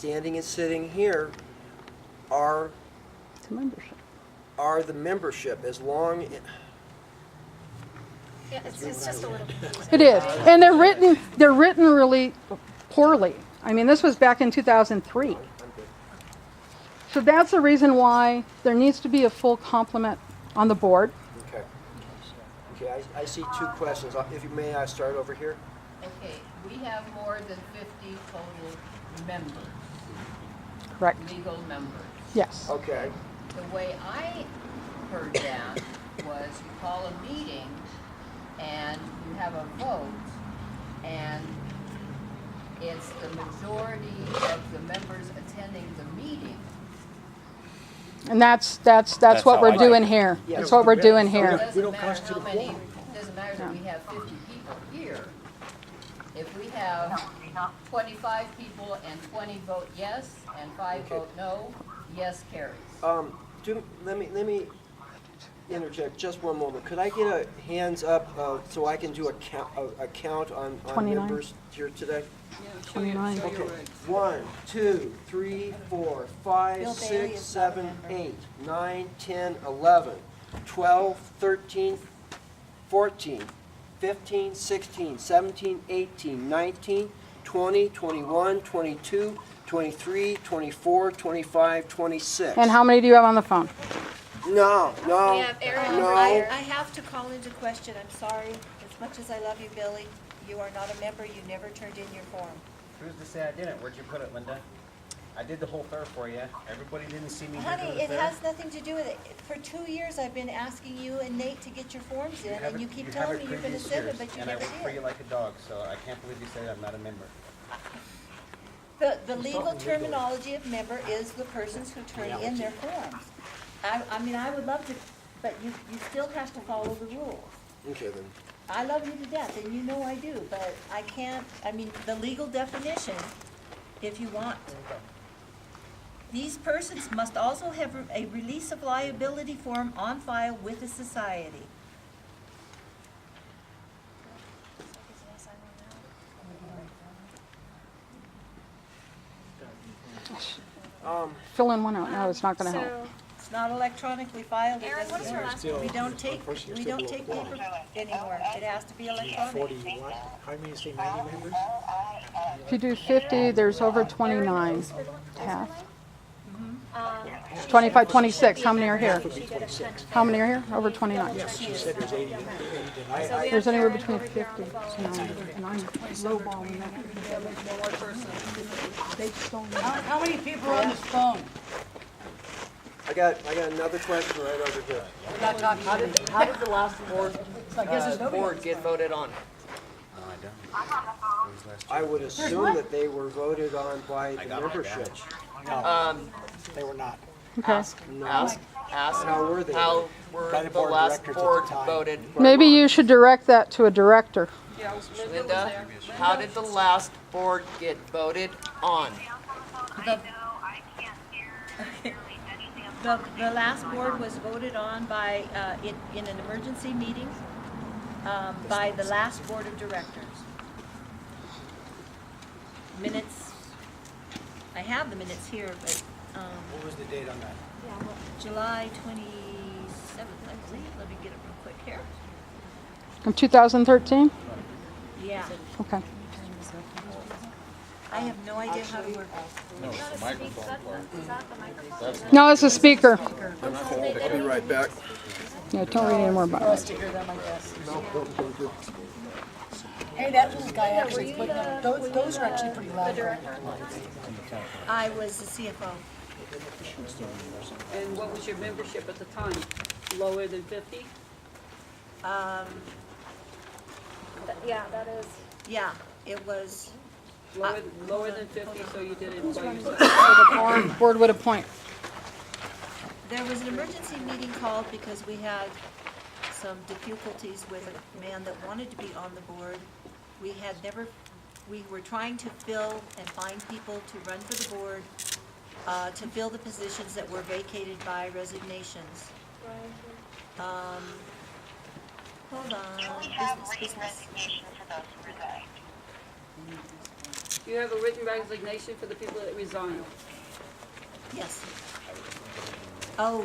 standing and sitting here are It's a membership. the membership, as long. Yeah, it's just a little confusing. It is, and they're written really poorly. I mean, this was back in 2003. So that's the reason why there needs to be a full complement on the board. Okay. Okay, I see two questions. If you may, I start over here. Okay, we have more than 50 total members, Correct. legal members. Yes. Okay. The way I heard that was you call a meeting and you have a vote, and it's the majority of the members attending the meeting. And that's what how we're I doing like here. Yeah. That's what we're doing It here. doesn't matter how many, doesn't matter that we have 50 people here. If we have 25 people and 20 vote yes and 5 Okay. vote no, yes carries. Let me interject just one moment. Could I get a hands up so I can do a count on 29. members here today? 29. 1, 2, 3, 4, 5, Bill Bailey 6, is not a 7, member. 8, 9, 10, 11, 12, 13, 14, 15, 16, 17, 18, 19, 20, 21, 22, 23, 24, 25, 26. And how many do you have on the phone? No, no, We have Aaron no. I have to call into question, I'm sorry, as much as I love you, Billy, you are not a member, you never turned in your form. Who's to say I didn't? Where'd you put it, Linda? I did the whole fair for you. Everybody didn't see me Honey, do the it fair. has nothing to do with it. For 2 years, I've been asking you and Nate to get your forms in, and you keep telling me you're gonna send them, but you And I never work for you did. like a dog, so I can't believe you say I'm not a member. The legal terminology of member is the persons who turn in their forms. I mean, I would love to, but you still have to follow the rules. Okay then. I love you to death, and you know I do, but I can't, I mean, the legal definition, if you want. These persons must also have a release of liability form on file with the society. Fill in one out. No, it's not going to help. So, it's not electronically filed, it Aaron, what is doesn't your work. last name? We don't take paper anymore, it has to be electronic. 40, what? How many say 90 members? If you do 50, there's over 29. Half. 25, 26. How many are here? How many are here? Over 29. She said there's 80 tonight. There's anywhere between 50 and 90, and I'm lowballing that. How many people are on this phone? I got another question right over here. We're not talking. How did the last board get voted on? No, I don't. It was last I year. would assume that they were voted on by the membership. No, they were not. Okay. Ask How were they? how were By the the board of last directors at the board time. voted? Maybe you should direct that to a director. Linda, how did the last board get voted on? The last board was voted on by, in an emergency meeting, by the last board of directors. Minutes, I have the minutes here, but, What was the date on that? July 27th, I believe, let me get it real quick here. From 2013? Yeah, Okay. I have no idea how to work No, it's a speaker. I'll be right back. Yeah, don't read any more about it. To hear them, I guess. Hey, that little guy actually put them, those are actually pretty loud. I was the CFO. And what was your membership at the time? Lower than 50? Yeah, that is. Yeah, it was, Lower than 50, so you did it by yourself? The board would appoint. there was an emergency meeting called because we had some difficulties with a man that wanted to be on the board. We were trying to fill and find people to run for the board, to fill the positions that were vacated by resignations. Hold on, business. You have a written resignation for the people that resigned. Yes. Oh,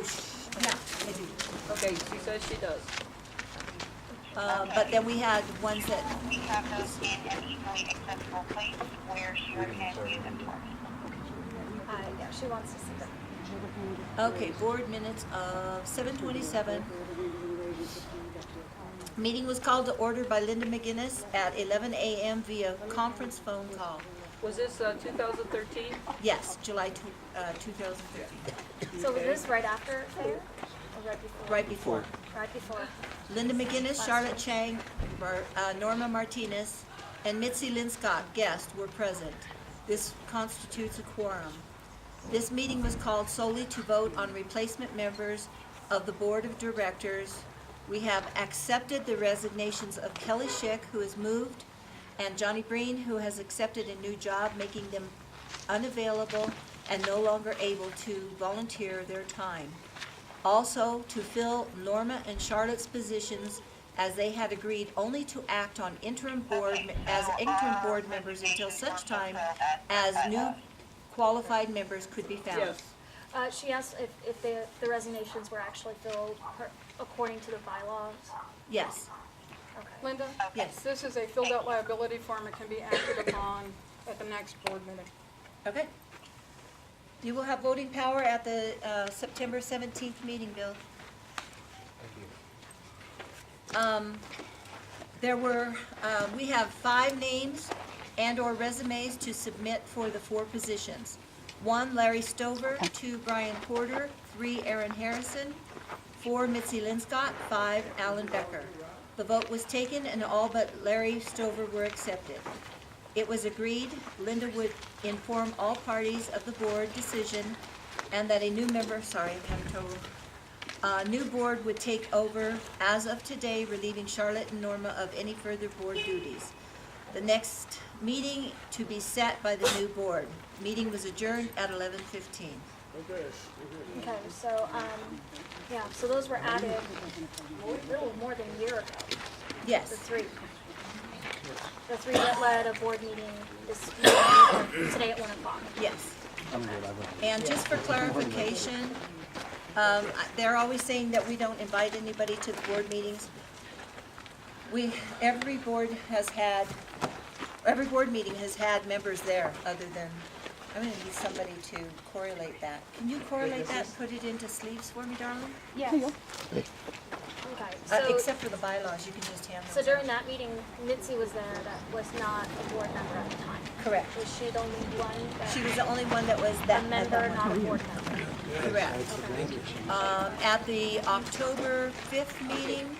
yeah, I do. Okay, she says she does. But then we had ones that, We have those in an easily accessible place where she can view them for me. Yeah, she wants to see them. okay, board minutes of 7:27. Meeting was called to order by Linda McGinnis at 11 a.m. via conference phone call. Was this 2013? Yes, July 2013, So was this right after fair? Or right before? right before. Right before. Linda McGinnis, Charlotte Chang, Norma Martinez, and Mitzi Lynn Scott, guest, were present. This constitutes a quorum. This meeting was called solely to vote on replacement members of the Board of Directors. We have accepted the resignations of Kelly Schick, who has moved, and Johnny Breen, who has accepted a new job, making them unavailable and no longer able to volunteer their time. Also, to fill Norma and Charlotte's positions, as they had agreed only to act on interim board members until such time as new qualified members could be found. Yes. She asked if the resignations were actually filled according to the bylaws. Yes, Okay. Linda? yes. This is a filled out liability form. It can be acted upon at the next board meeting. Okay. You will have voting power at the September 17th meeting, Bill. We have 5 names and/or resumes to submit for the 4 positions. 1, Larry Stover, 2, Brian Porter, 3, Aaron Harrison, 4, Mitzi Lynn Scott, 5, Alan Becker. The vote was taken and all but Larry Stover were accepted. It was agreed Linda would inform all parties of the board decision and that a new member, sorry, I'm having trouble, new board would take over as of today, relieving Charlotte and Norma of any further board duties. The next meeting to be set by the new board. Meeting was adjourned at 11:15. Okay, so, yeah, so those were added a little more than a year ago, the Yes, 3. The 3 that led a board meeting today at 1 o'clock. yes. And just for clarification, they're always saying that we don't invite anybody to the board meetings. Every board meeting has had members there other than, I'm gonna need somebody to correlate that. Can you correlate that and put it into sleeves for me, darling? Yes. Okay, so, Except for the bylaws, you can just hand those so during out. that meeting, Mitzi was there that was not a board member at the time. Correct. Was she the only one that? She was the only one that was A that. member, not a board member. Correct. Okay. At the October 5th meeting,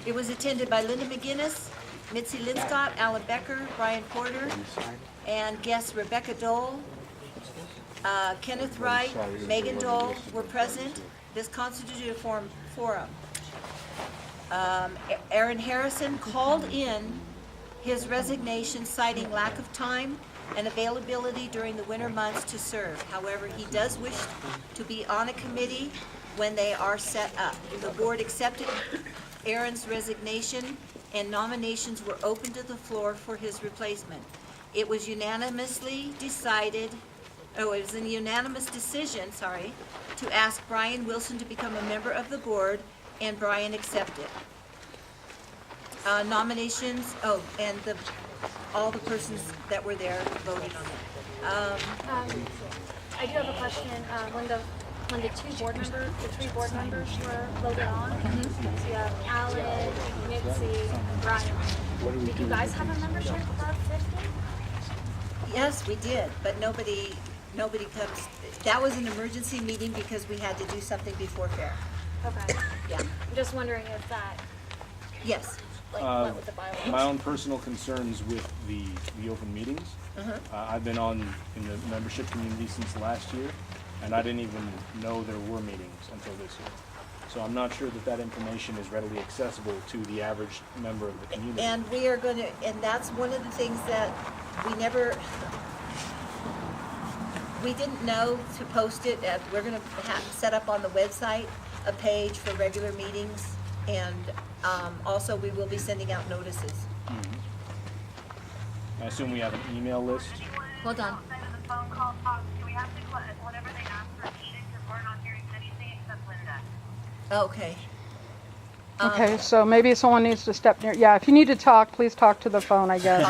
it was attended by Linda McGinnis, Mitzi Lynn Scott, Alan Becker, Brian Porter, and guests Rebecca Dole, Kenneth Wright, Megan Dole were present. This constituted a forum. Aaron Harrison called in his resignation citing lack of time and availability during the winter months to serve. However, he does wish to be on a committee when they are set up. The board accepted Aaron's resignation and nominations were open to the floor for his replacement. It was a unanimous decision, to ask Brian Wilson to become a member of the board, and Brian accepted. Nominations, all the persons that were there voted on it. I do have a question, Linda. When the 3 board members were voted on, so you have Alan, Mitzi, and Brian. Did you guys have a membership of 50? Yes, we did, but nobody comes, that was an emergency meeting because we had to do something before fair. Okay. Yeah, I'm just wondering if that, yes. went with the bylaws. My own personal concerns with the open meetings. I've been in the membership community since last year, and I didn't even know there were meetings until this year. So I'm not sure that information is readily accessible to the average member of the community. And we are going to, and that's one of the things that we didn't know to post it. We're going to set up on the website a page for regular meetings, and Also, we will be sending out notices. I assume we have an email list. Hold on. Okay. Okay, so maybe someone needs to step near, yeah, if you need to talk, please talk to the phone, I guess.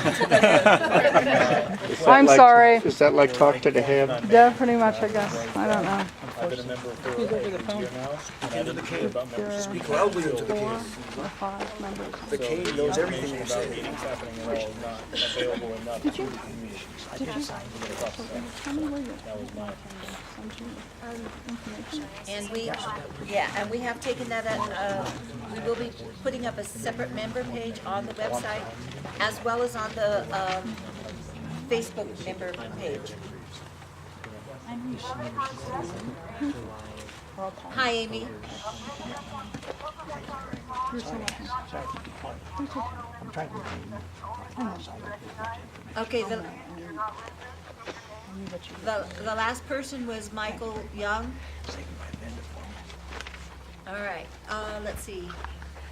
I'm sorry. Is that like talk to the ham? Yeah, pretty much, I guess. I don't know. I've been a member for over a year now, and I didn't hear about membership. Speak loudly into the Four cave. or five members. The cave knows everything you About say. meetings happening at all is not available enough to the community. Did you? Tell me where you're. That was my And we have taken that, we will be putting up a separate member page on the website as well as on the Facebook member page. Hi, Amy. I'm trying to. Okay, the last person was Michael Young. All right, let's see.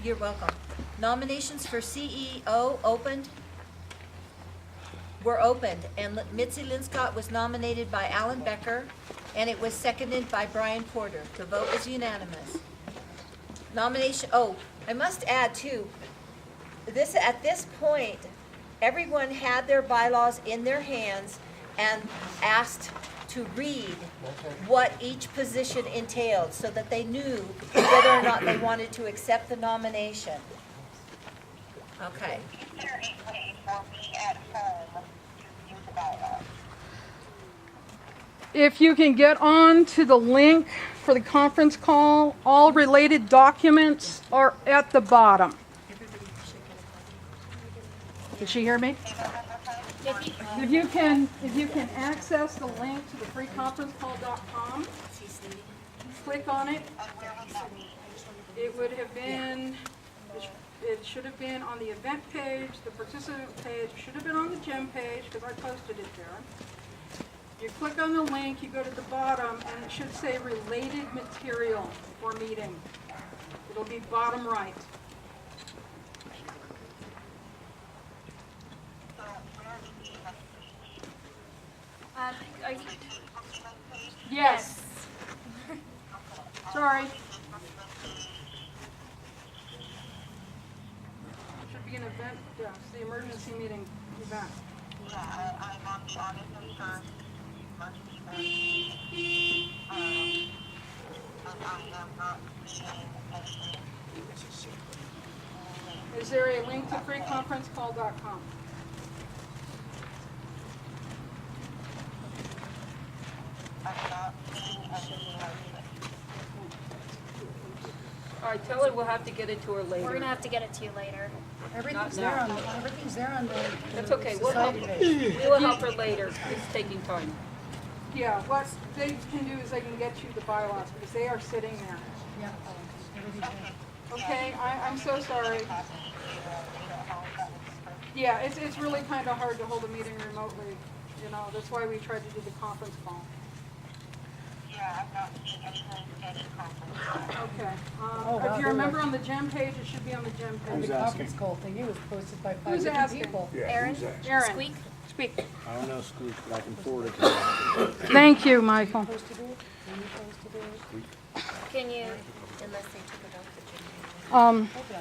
You're welcome. Nominations for CEO opened. Were opened, and Mitzi Linscott was nominated by Alan Becker, and it was seconded by Brian Porter. The vote was unanimous. Nomination, I must add too, at this point, everyone had their bylaws in their hands and asked to read what each position entailed so that they knew whether or not they wanted to accept the nomination. Okay. Is there a way for me at home to use the bylaws? If you can get on to the link for the conference call, all related documents are at the bottom. Did she hear me? If you can access the link to the freeconferencecall.com, click on it. It would have been, it should have been on the event page, the participant page, should have been on the gym page because I posted it there. You click on the link, you go to the bottom, and it should say related material for meeting. It'll be bottom right. Are you, Yes. Sorry. Should be an event, yeah, it's the emergency meeting event. Yeah, I'm on the audit insurance. And I am not seeing anything. Is there a link to freeconferencecall.com? I'm not seeing anything. All right, tell her we'll have to get it to her later. we're gonna have to get it to you later. Everything's Not there now. on, everything's there on the. That's okay, we'll help, society page. we will help her later, it's taking time. Yeah, what they can do is they can get you the bylaws because they are sitting there. Yeah, everything's there. Okay, I'm so sorry. Yeah, it's really kind of hard to hold a meeting remotely, you know, that's why we tried to do the conference call. Yeah, I'm not seeing anything, any conference. Okay, wow, if you there remember was- on the gem page, it should be on the gem And page. the conference call thing, it was posted by five Who's different asking? people. Aaron? Aaron, Squeak? speak. I don't know, Squeak, but I can forward it to you. Thank you, Michael. Posted it, and you posted it. Can you, Unless they took it off the agenda. Okay,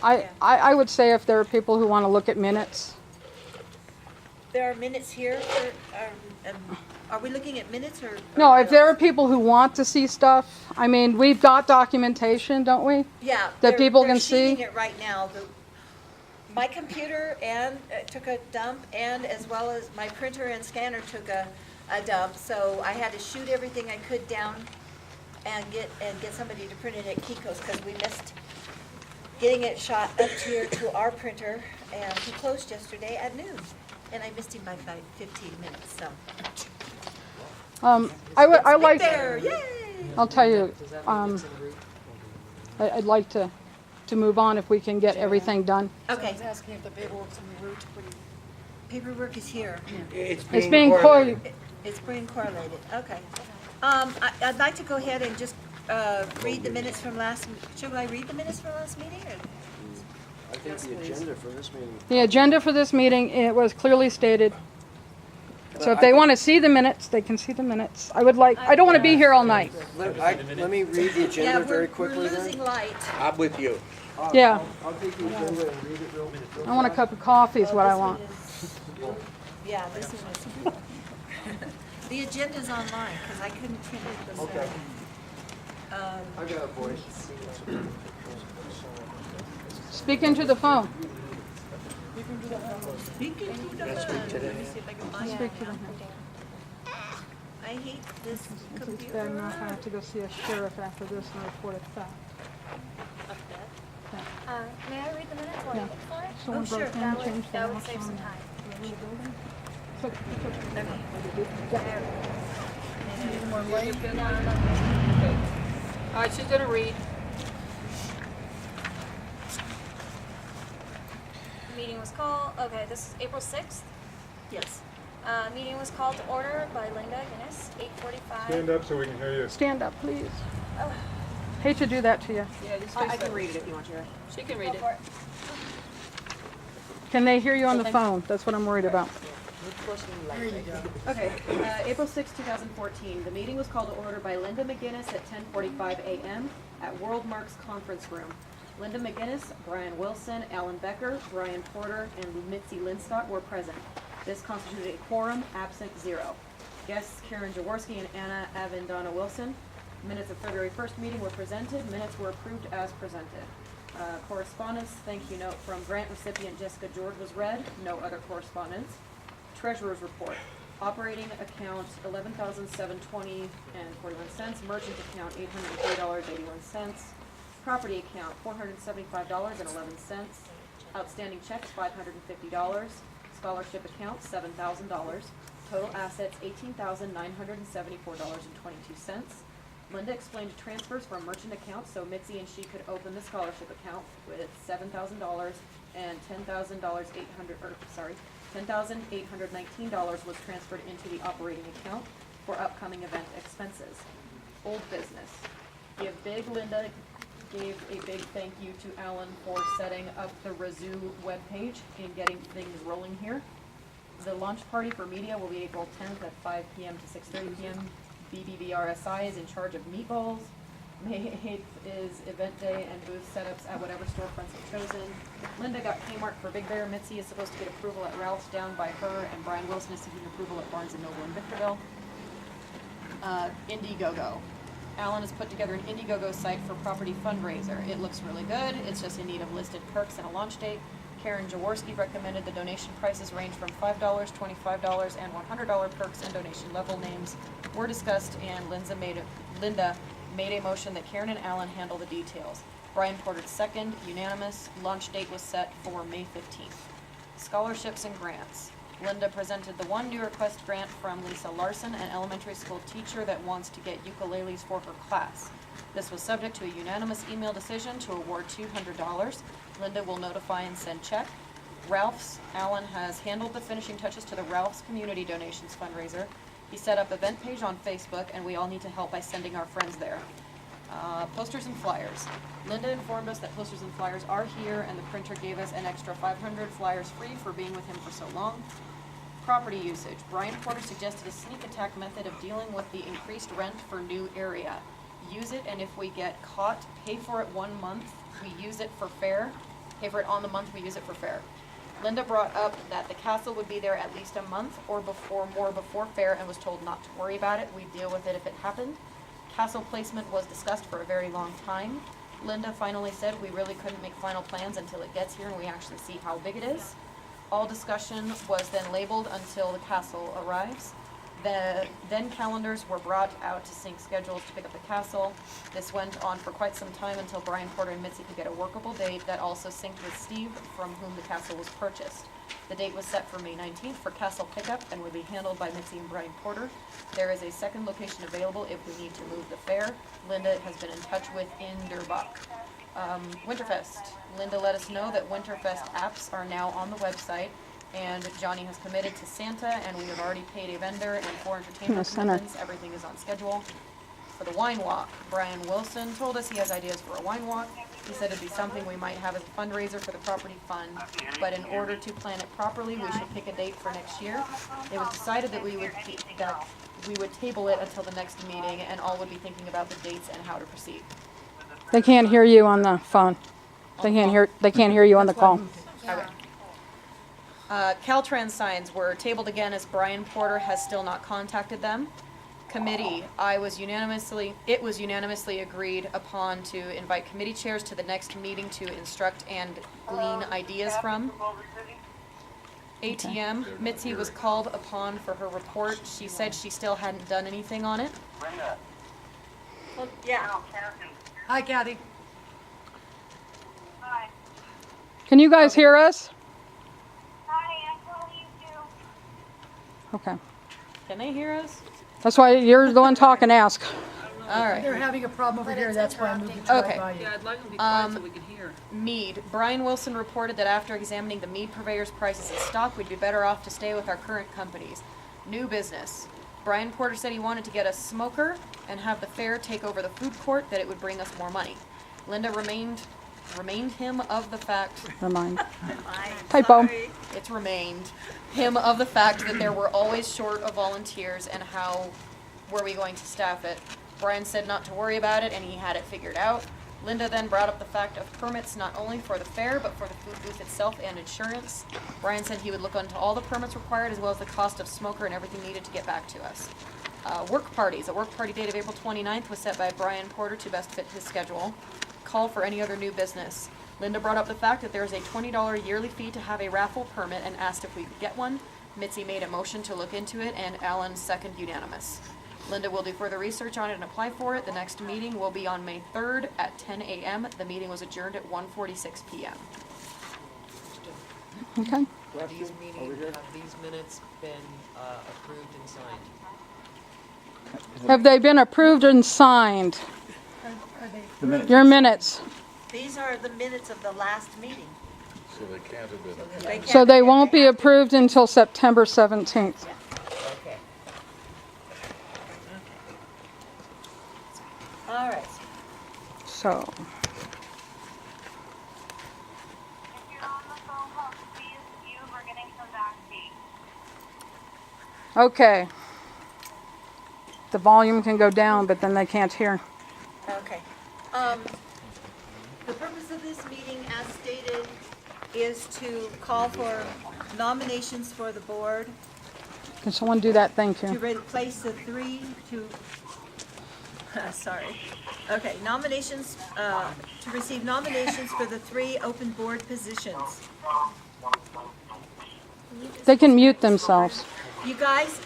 I'll- I would say if there are people who want to look at minutes, There are minutes here for, are we looking at minutes or? no, if there are people who want to see stuff, I mean, we've got documentation, don't we? Yeah. that they're- people they're can see? sheeting it right now. My computer and took a dump, and as well as my printer and scanner took a dump, so I had to shoot everything I could down and get somebody to print it at Kiko's, because we missed getting it shot up here to our printer, and he closed yesterday at noon, and I missed him by 15 minutes, so. I like, There, yay! I'll tell you, I'd like to move on if we can get everything done. I Okay, was asking if the paperwork's in the route. paperwork is here. It's being correlated. It's being correlated, okay. I'd like to go ahead and just read the minutes from should I read the minutes from last meeting, or? I think the agenda for this meeting. The agenda for this meeting, it was clearly stated. So if I they can- want to see the minutes, they can see the minutes. I don't want to be here all night. Let me read the Yeah, agenda very we're quickly then. losing light. I'm with you. Yeah. I'll take the agenda and read it real I want a cup of coffee is what I want. Yeah, this one is. The agenda's online, because I couldn't print it this Okay. Um, I got a voice. Speak into the phone. Speaking to the Next week today. Let me see if I can find Speak it. to the phone. I hate this It's computer. bad enough I have to go see a sheriff after this and report it back. May I read the minutes while you look for it? Someone sure. broke in, That changed the would locks save on some the time. building. All right, she's gonna read. Meeting was called, okay, this is April 6th. Yes. Meeting was called to order by Linda Guinness, 8:45. Stand up so we can hear you. Stand up, please. Hate to do that to you. Yeah, just I can read it if you want to. She can Go read it. for it. Can they hear you on the phone? That's what I'm worried about. Okay, April 6, 2014. The meeting was called to order by Linda McGinnis at 10:45 a.m. at World Marks Conference Room. Linda McGinnis, Brian Wilson, Alan Becker, Brian Porter, and Mitzi Linscott were present. This constituted a quorum, absent 0. Guests Karen Jaworski and Anna Avendana Wilson. Minutes of February 1st meeting were presented. Minutes were approved as presented. Correspondence, thank you note from grant recipient Jessica George was read. No other correspondence. Treasurer's report. Operating account $11,720.41. Merchant account $803.81. Property account $475.11. Outstanding checks $550. Scholarship account $7,000. Total assets $18,974.22. Linda explained transfers from merchant accounts so Mitzi and she could open the scholarship account with $7,000 and $10,819 was transferred into the operating account for upcoming event expenses. Old business. Linda gave a big thank you to Alan for setting up the Razoo webpage and getting things rolling here. The launch party for media will be April 10th at 5 p.m. to 6:30 p.m. BBBRSI is in charge of meatballs. May 8th is event day and booth setups at whatever storefronts are chosen. Linda got Kmart for Big Bear. Mitzi is supposed to get approval at Ralph's down by her, and Brian Wilson is seeking approval at Barnes & Noble in Victorville. Indiegogo. Alan has put together an Indiegogo site for property fundraiser. It looks really good. It's just in need of listed perks and a launch date. Karen Jaworski recommended the donation prices range from $5, $25, and $100 perks and donation level names were discussed, and Linda made a motion that Karen and Alan handle the details. Brian Porter second, unanimous. Launch date was set for May 15th. Scholarships and grants. Linda presented the one new request grant from Lisa Larson, an elementary school teacher that wants to get ukuleles for her class. This was subject to a unanimous email decision to award $200. Linda will notify and send check. Ralph's, Alan has handled the finishing touches to the Ralph's Community Donations fundraiser. He set up event page on Facebook, and we all need to help by sending our friends there. Posters and flyers. Linda informed us that posters and flyers are here, and the printer gave us an extra 500 flyers free for being with him for so long. Property usage. Brian Porter suggested a sneak attack method of dealing with the increased rent for new area. Use it, and if we get caught, pay for it 1 month. We use it for fair. Pay for it on the month, we use it for fair. Linda brought up that the castle would be there at least a month or more before fair, and was told not to worry about it. We'd deal with it if it happened. Castle placement was discussed for a very long time. Linda finally said we really couldn't make final plans until it gets here and we actually see how big it is. All discussion was then labeled until the castle arrives. Then calendars were brought out to sync schedules to pick up the castle. This went on for quite some time until Brian Porter and Mitzi could get a workable date that also synced with Steve, from whom the castle was purchased. The date was set for May 19th for castle pickup and would be handled by Mitzi and Brian Porter. There is a second location available if we need to move the fair. Linda has been in touch with Inderbach. Winterfest. Linda let us know that Winterfest apps are now on the website, and Johnny has committed to Santa, and we have already paid a vendor and 4 entertainment commitments. Everything is on schedule. for the wine walk. Brian Wilson told us he has ideas for a wine walk. He said it'd be something we might have as a fundraiser for the property fund, but in order to plan it properly, we should pick a date for next year. It was decided that we would table it until the next meeting, and all would be thinking about the dates and how to proceed. They can't hear you on the phone. They can't hear you on the call. Okay. Caltrans signs were tabled again as Brian Porter has still not contacted them. Committee, it was unanimously agreed upon to invite committee chairs to the next meeting to instruct and glean ideas from. ATM, Mitzi was called upon for her report. She said she still hadn't done anything on it. Well, yeah. Hi, Kathy. Hi. Can you guys hear us? Hi, I'm calling you too. Okay. Can they hear us? That's why you're the one talking. Ask. All right. They're having a problem over here, that's why I moved it to Okay. right by you. Yeah, I'd like them to be quiet so we can hear. Mead. Brian Wilson reported that after examining the mead purveyors' prices in stock, we'd be better off to stay with our current companies. New business. Brian Porter said he wanted to get a smoker and have the fair take over the food court, that it would bring us more money. Linda remained him of the fact. Remind. Typo. It's remained him of the fact that there were always short of volunteers and how were we going to staff it. Brian said not to worry about it and he had it figured out. Linda then brought up the fact of permits not only for the fair but for the food booth itself and insurance. Brian said he would look into all the permits required as well as the cost of smoker and everything needed to get back to us. Work parties. A work party date of April 29th was set by Brian Porter to best fit his schedule. Call for any other new business. Linda brought up the fact that there is a $20 yearly fee to have a raffle permit and asked if we could get one. Mitzi made a motion to look into it and Alan second unanimous. Linda will do further research on it and apply for it. The next meeting will be on May 3rd at 10 a.m. The meeting was adjourned at 1:46 p.m. Okay. Have these minutes been approved and signed? Have they been approved and signed? Your minutes. These are the minutes of the last meeting. So they can't have been. So they won't be approved until September 17th. Okay. All right. So, If you're on the phone call, please, we're getting some backseat. okay. The volume can go down, but then they can't hear. Okay. The purpose of this meeting, as stated, is to call for nominations for the board Can someone do that? Thank to you. replace the three, sorry. Okay, nominations, to receive nominations for the three open board positions. They can mute themselves. You guys,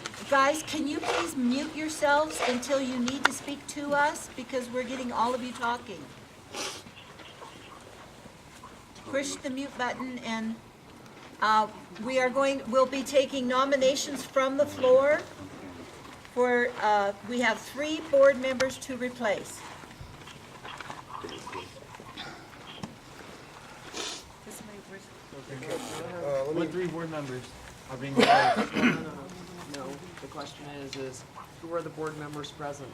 can you please mute yourselves until you need to speak to us, because we're getting all of you talking. Push the mute button and we'll be taking nominations from the floor for, we have 3 board members to replace. What 3 board members are being replaced? No, the question is who are the board members present?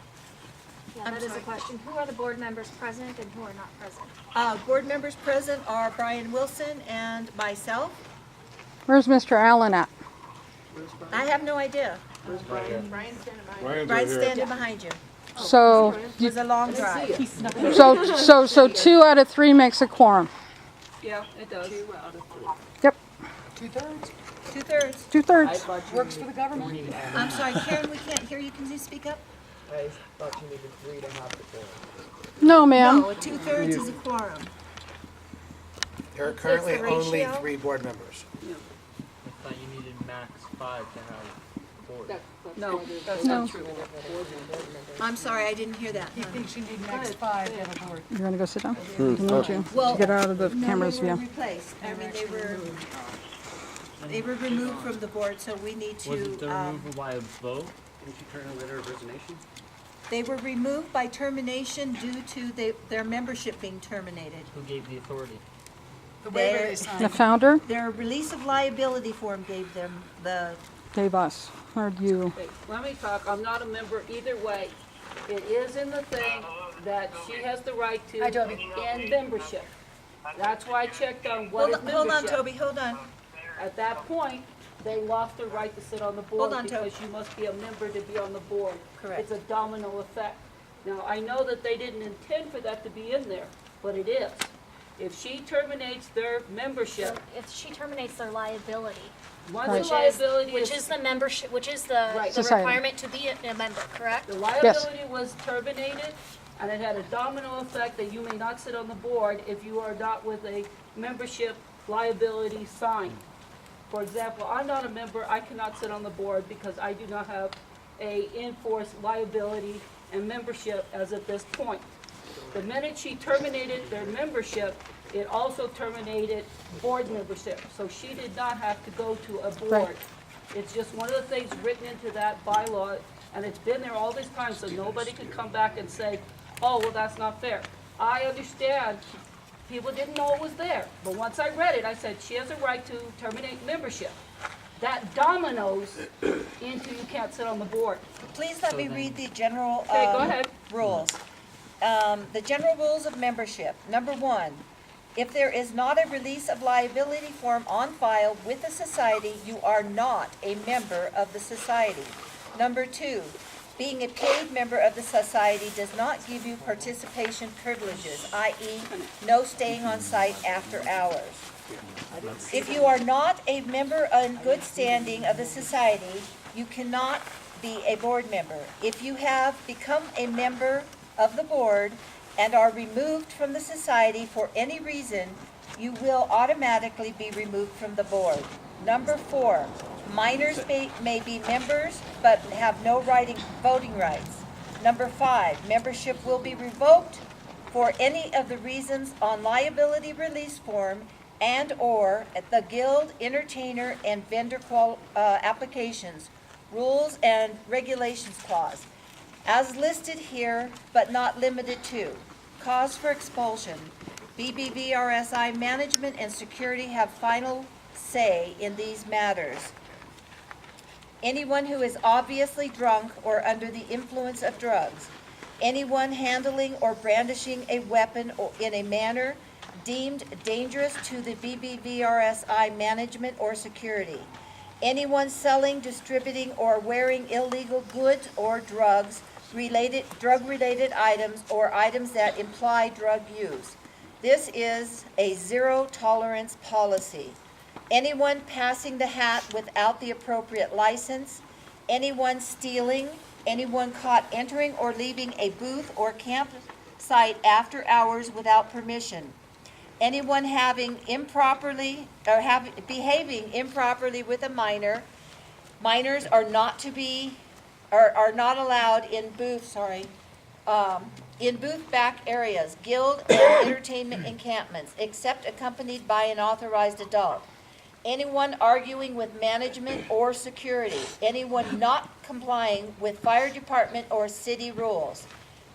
Yeah, that is a question. Who are the board members present and who are not present? Board members present are Brian Wilson and myself. Where's Mr. Allen at? I have no idea. Brian's standing behind you. So, It was a long drive. so 2 out of 3 makes a quorum. Yeah, it does. Yep, 2/3. 2/3. 2/3. Works for the government. I'm sorry, Karen, we can't hear you. Can you speak up? I thought you needed 3 to have the quorum. No, ma'am. No, 2/3 is a quorum. There are currently What's the only ratio? 3 board members. I thought you needed max 5 to have a board. No, that's No. not true. I'm sorry, I didn't hear that. He thinks you need max 5 to have a board. You're gonna go sit down? I need you Well, to get out of the No, camera's they were view. replaced. I mean, they were removed from the board, so we need Wasn't the to, removal by a vote? Didn't you turn a letter of resignation? they were removed by termination due to their membership being terminated. Who gave the authority? The waiver There- they The signed. founder Their release of liability form gave them the, gave us, or you. Okay, let me talk. I'm not a member either way. It is in the thing that she has the right to Hi, Toby. end membership. That's why I checked on what is membership. Hold on, Toby, hold on. At that point, they lost their right to sit on the board Hold on, Toby. because you must be a member to be on the board. Correct. It's a domino effect. Now, I know that they didn't intend for that to be in there, but it is. If she terminates their membership, If she terminates their liability, once Right. the liability which is the membership, which is the, Right. the Society. requirement to be a member, correct? the liability was terminated, and it had a domino effect that you may not sit on the board if you are not with a membership liability signed. For example, I'm not a member, I cannot sit on the board because I do not have a enforced liability and membership as of this point. The minute she terminated their membership, it also terminated board membership, so she did not have to go to a board. Right. It's just one of the things written into that bylaw, and it's been there all this time, so nobody can come back and say, oh, well, that's not fair. I understand, people didn't know it was there, but once I read it, I said, she has a right to terminate membership. That dominoes into you can't sit on the board. Please let me read the general Okay, go ahead. rules. The general rules of membership. Number 1, if there is not a release of liability form on file with the society, you are not a member of the society. Number 2, being a paid member of the society does not give you participation privileges, i.e. no staying on site after hours. If you are not a member in good standing of the society, you cannot be a board member. If you have become a member of the board and are removed from the society for any reason, you will automatically be removed from the board. Number 4, minors may be members but have no voting rights. Number 5, membership will be revoked for any of the reasons on liability release form and/or the guild, entertainer, and vendor applications, rules and regulations clause, as listed here but not limited to. Cause for expulsion. BBVRSI management and security have final say in these matters. Anyone who is obviously drunk or under the influence of drugs. Anyone handling or brandishing a weapon in a manner deemed dangerous to the BBVRSI management or security. Anyone selling, distributing, or wearing illegal goods or drug-related items or items that imply drug use. This is a zero-tolerance policy. Anyone passing the hat without the appropriate license, anyone stealing, anyone caught entering or leaving a booth or campsite after hours without permission, anyone behaving improperly with a minor. Minors are not allowed in booth back areas, guild and entertainment encampments, except accompanied by an authorized adult. Anyone arguing with management or security, anyone not complying with fire department or city rules.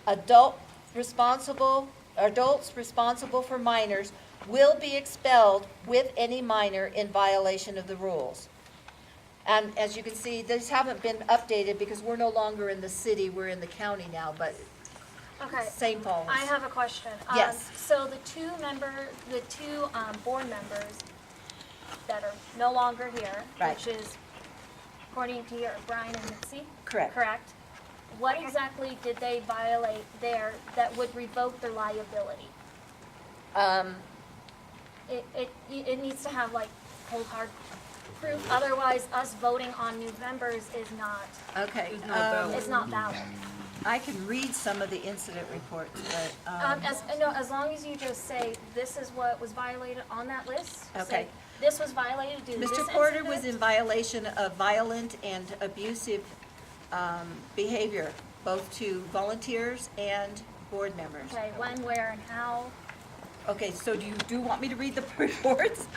Adults responsible for minors will be expelled with any minor in violation of the rules. And as you can see, these haven't been updated because we're no longer in the city, we're in the county now, but Okay. same follows. I have a question. Yes. So the two board members that are no longer here, Right. which is, according to your Brian and Mitzi? Correct. Correct. What exactly did they violate there that would revoke their liability? It needs to have like cold hard proof, otherwise us voting on new members is not, Okay. is not valid. I can read some of the incident reports, but, As long as you just say, this is what was violated on that list. Okay. Say, this was violated due to this Mr. Porter incident. was in violation of violent and abusive behavior, both to volunteers and board members. Okay, when, where, and how. Okay, so do you want me to read the reports?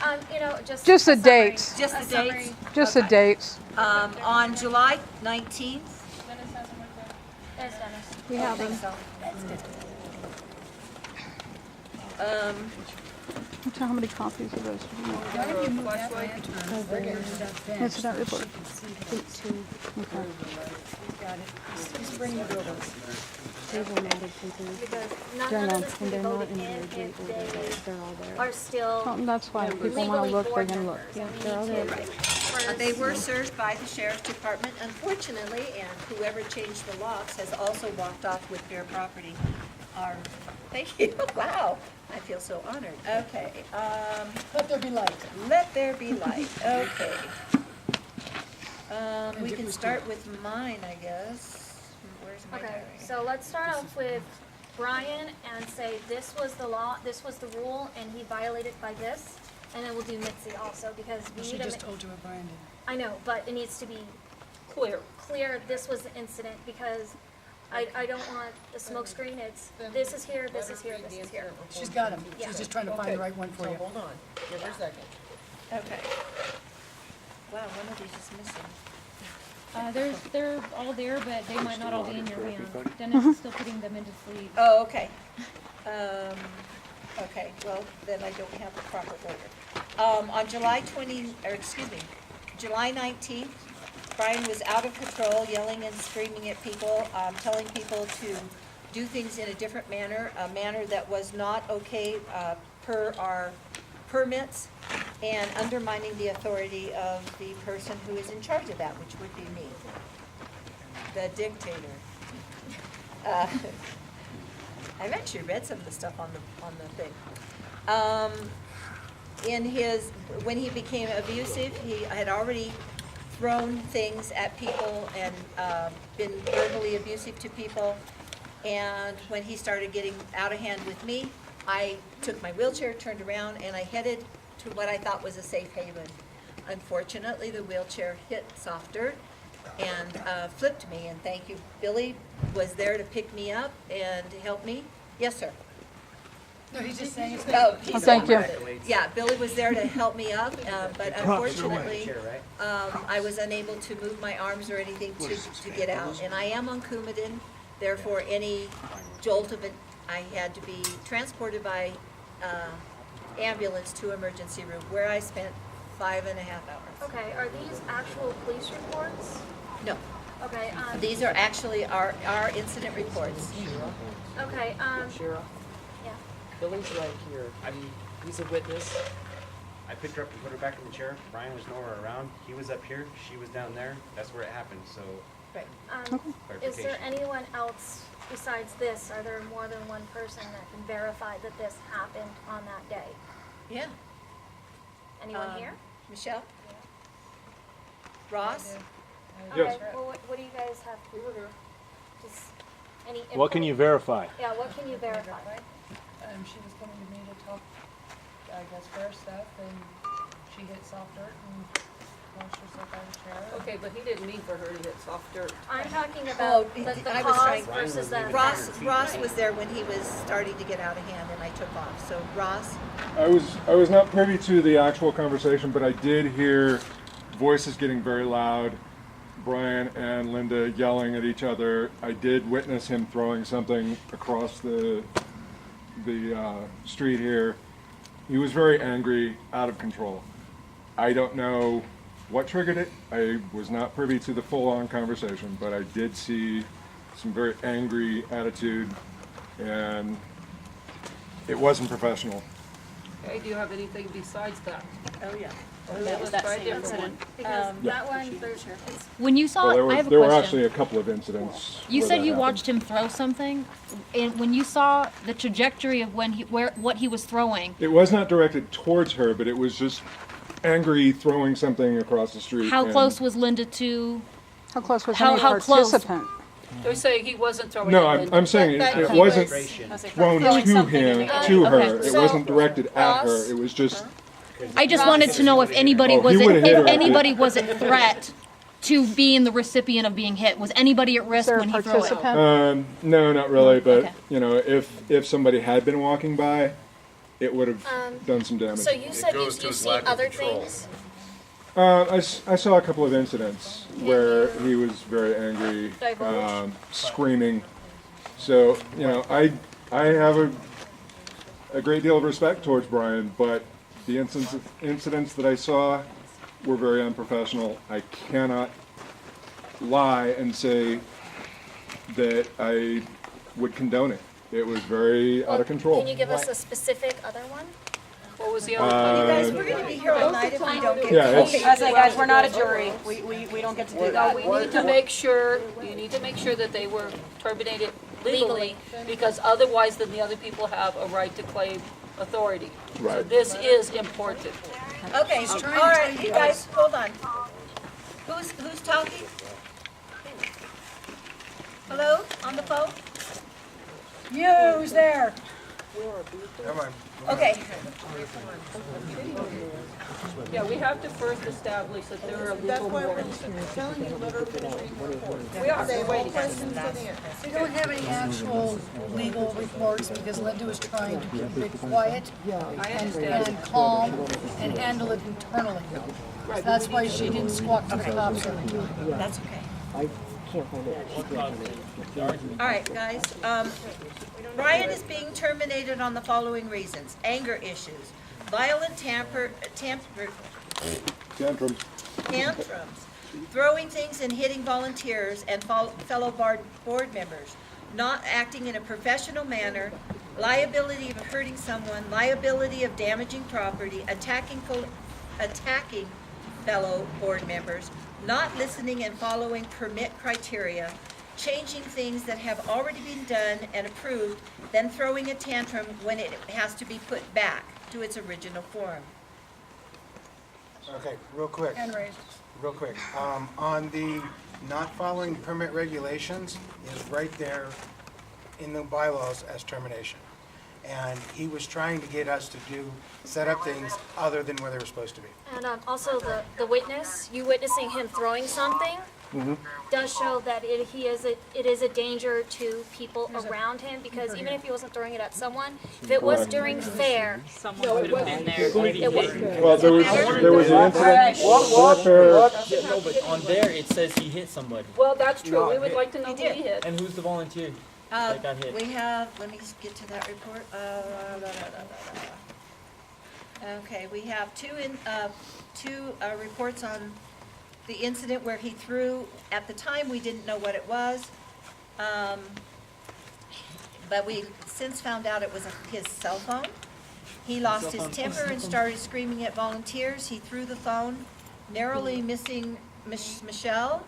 Just Just the a summary. dates. Just A the summary. dates? Just the Okay. dates. On July 19th. There's Dennis. We have I think them. so. That's good. How many copies of those do you want? Incident report. Okay. Just bring it over. Because none Yeah, of no, this can and be they're not voted in in the if order. they They're all there. are still Oh, that's fine. People want to legally look, they board can look. members. We They're all need there. to first- They were served by the sheriff's department, unfortunately, and whoever changed the locks has also walked off with their property. Thank you, wow, I feel so honored. Okay, Let there be light. let there be light, okay. We can start with mine, I guess. Where's my Okay, diary? so let's start off with Brian and say this was the law, this was the rule, and he violated by this. And then we'll do Mitzi also, because we She need to. just told you what Brian did. I know, but it needs to be Clear. this was the incident, because I don't want a smoke screen. It's, this is here, this is here, this is here. She's got him. Yeah. She's just trying to find the right one for So you. hold on, give her a second. Okay. Wow, one of these is missing. They're all there, but they might not all be in your hand. Dennis is still putting them into sleep. Oh, okay. Okay, well, then I don't have the proper order. On July 19th, Brian was out of control, yelling and screaming at people, telling people to do things in a different manner, a manner that was not okay per our permits, and undermining the authority of the person who is in charge of that, which would be me, the dictator. I've actually read some of the stuff on the thing. When he became abusive, he had already thrown things at people and been verbally abusive to people. And when he started getting out of hand with me, I took my wheelchair, turned around, and I headed to what I thought was a safe haven. Unfortunately, the wheelchair hit softer and flipped me, and thank you. Billy was there to pick me up and to help me. Yes, sir. No, he's just saying it's. Oh, he's thank you. Yeah, Billy was there to help me up, but unfortunately, I was unable to move my arms or anything to get out. And I am on Coumadin, therefore any jolt of it, I had to be transported by ambulance to emergency room, where I spent 5.5 hours. Okay, are these actual police reports? No, Okay, these are actually our incident reports. okay, Shira, yeah. Billy's right here. He's a witness. I picked her up and put her back in the chair. Brian was nowhere around. He was up here, she was down there. That's where it happened, so Right. Is there clarification. anyone else besides this? Are there more than one person that can verify that this happened on that day? Yeah. Anyone here? Michelle? Ross? Yes. Okay, well, what do you guys have? Just any info? What can you verify? Yeah, what can you verify? She was coming to me to talk, I guess, fair stuff, and she hit soft dirt and launched herself out of the chair. Okay, but he didn't mean for her to hit soft dirt. I'm talking Oh, about the I was cause trying- versus the Ross, effect. Ross was there when he was starting to get out of hand, and I took off. So Ross? I was not privy to the actual conversation, but I did hear voices getting very loud, Brian and Linda yelling at each other. I did witness him throwing something across the street here. He was very angry, out of control. I don't know what triggered it. I was not privy to the full-on conversation, but I did see some very angry attitude, and it wasn't professional. Okay, do you have anything besides that? Oh, yeah. That was that try a same different incident. one. Because that one, there's, When you saw, Well, I have a there were question. actually a couple of incidents. You where said that you happened. watched him throw something, and when you saw the trajectory of what he was throwing, It was not directed towards her, but it was just angry throwing something across the street. how and- close was Linda to? How close was How- any how close? participant? They're saying he wasn't throwing No, it. I'm saying That it he wasn't was- thrown throwing to something him, in the to air. her. Okay, It so- wasn't directed at her. Ross? It was just, I just wanted to know if anybody Oh, he was would've hit her if if anybody it- was at threat to being the recipient of being hit. Was anybody at Is risk there a when he threw it? participant? no, not really, but, Okay. you know, if somebody had been walking by, it would have done some damage. so you said you see other things? I saw a couple of incidents where he was very angry, Divulge. screaming. So, you know, I have a great deal of respect towards Brian, but the incidents that I saw were very unprofessional. I cannot lie and say that I would condone it. It was very out of control. Can you give us a specific other one? What was the other You guys, we're gonna be here all night if we don't get. Yeah, it's- I say, guys, we're not a jury. We don't get to do that. We need to make sure, you need to make sure that they were terminated legally, because otherwise then the other people have a right to claim authority. So Right. this is important. Okay, all right, you guys, hold on. Who's talking? Hello, on the phone? You, who's there? Okay, Yeah, we have to first establish that there are legal norms. We are, we're waiting. We don't have any actual legal reports because Linda was trying to keep it quiet and calm and handle it internally. So that's why she didn't squawk to the cops or anything. that's okay. All right, guys, Brian is being terminated on the following reasons: anger issues, violent tantrums, throwing things and hitting volunteers and fellow board members, not acting in a professional manner, liability of hurting someone, liability of damaging property, attacking fellow board members, not listening and following permit criteria, changing things that have already been done and approved, then throwing a tantrum when it has to be put back to its original form. Okay, real quick. Hand raised. Real quick. On the not following permit regulations is right there in the bylaws as termination. And he was trying to get us to set up things other than where they were supposed to be. And also the witness, you witnessing him throwing something does show that it is a danger to people around him, because even if he wasn't throwing it at someone, if it was during fair, Someone could have been there. it was. Well, there was an incident. Yeah, no, but on there it says he hit somebody. Well, that's true, we would like to know who he hit. And who's the volunteer that got hit? We have, let me get to that report. Okay, we have two reports on the incident where he threw, at the time, we didn't know what it was. But we since found out it was his cell phone. He lost his temper and started screaming at volunteers. He threw the phone, narrowly missing Michelle,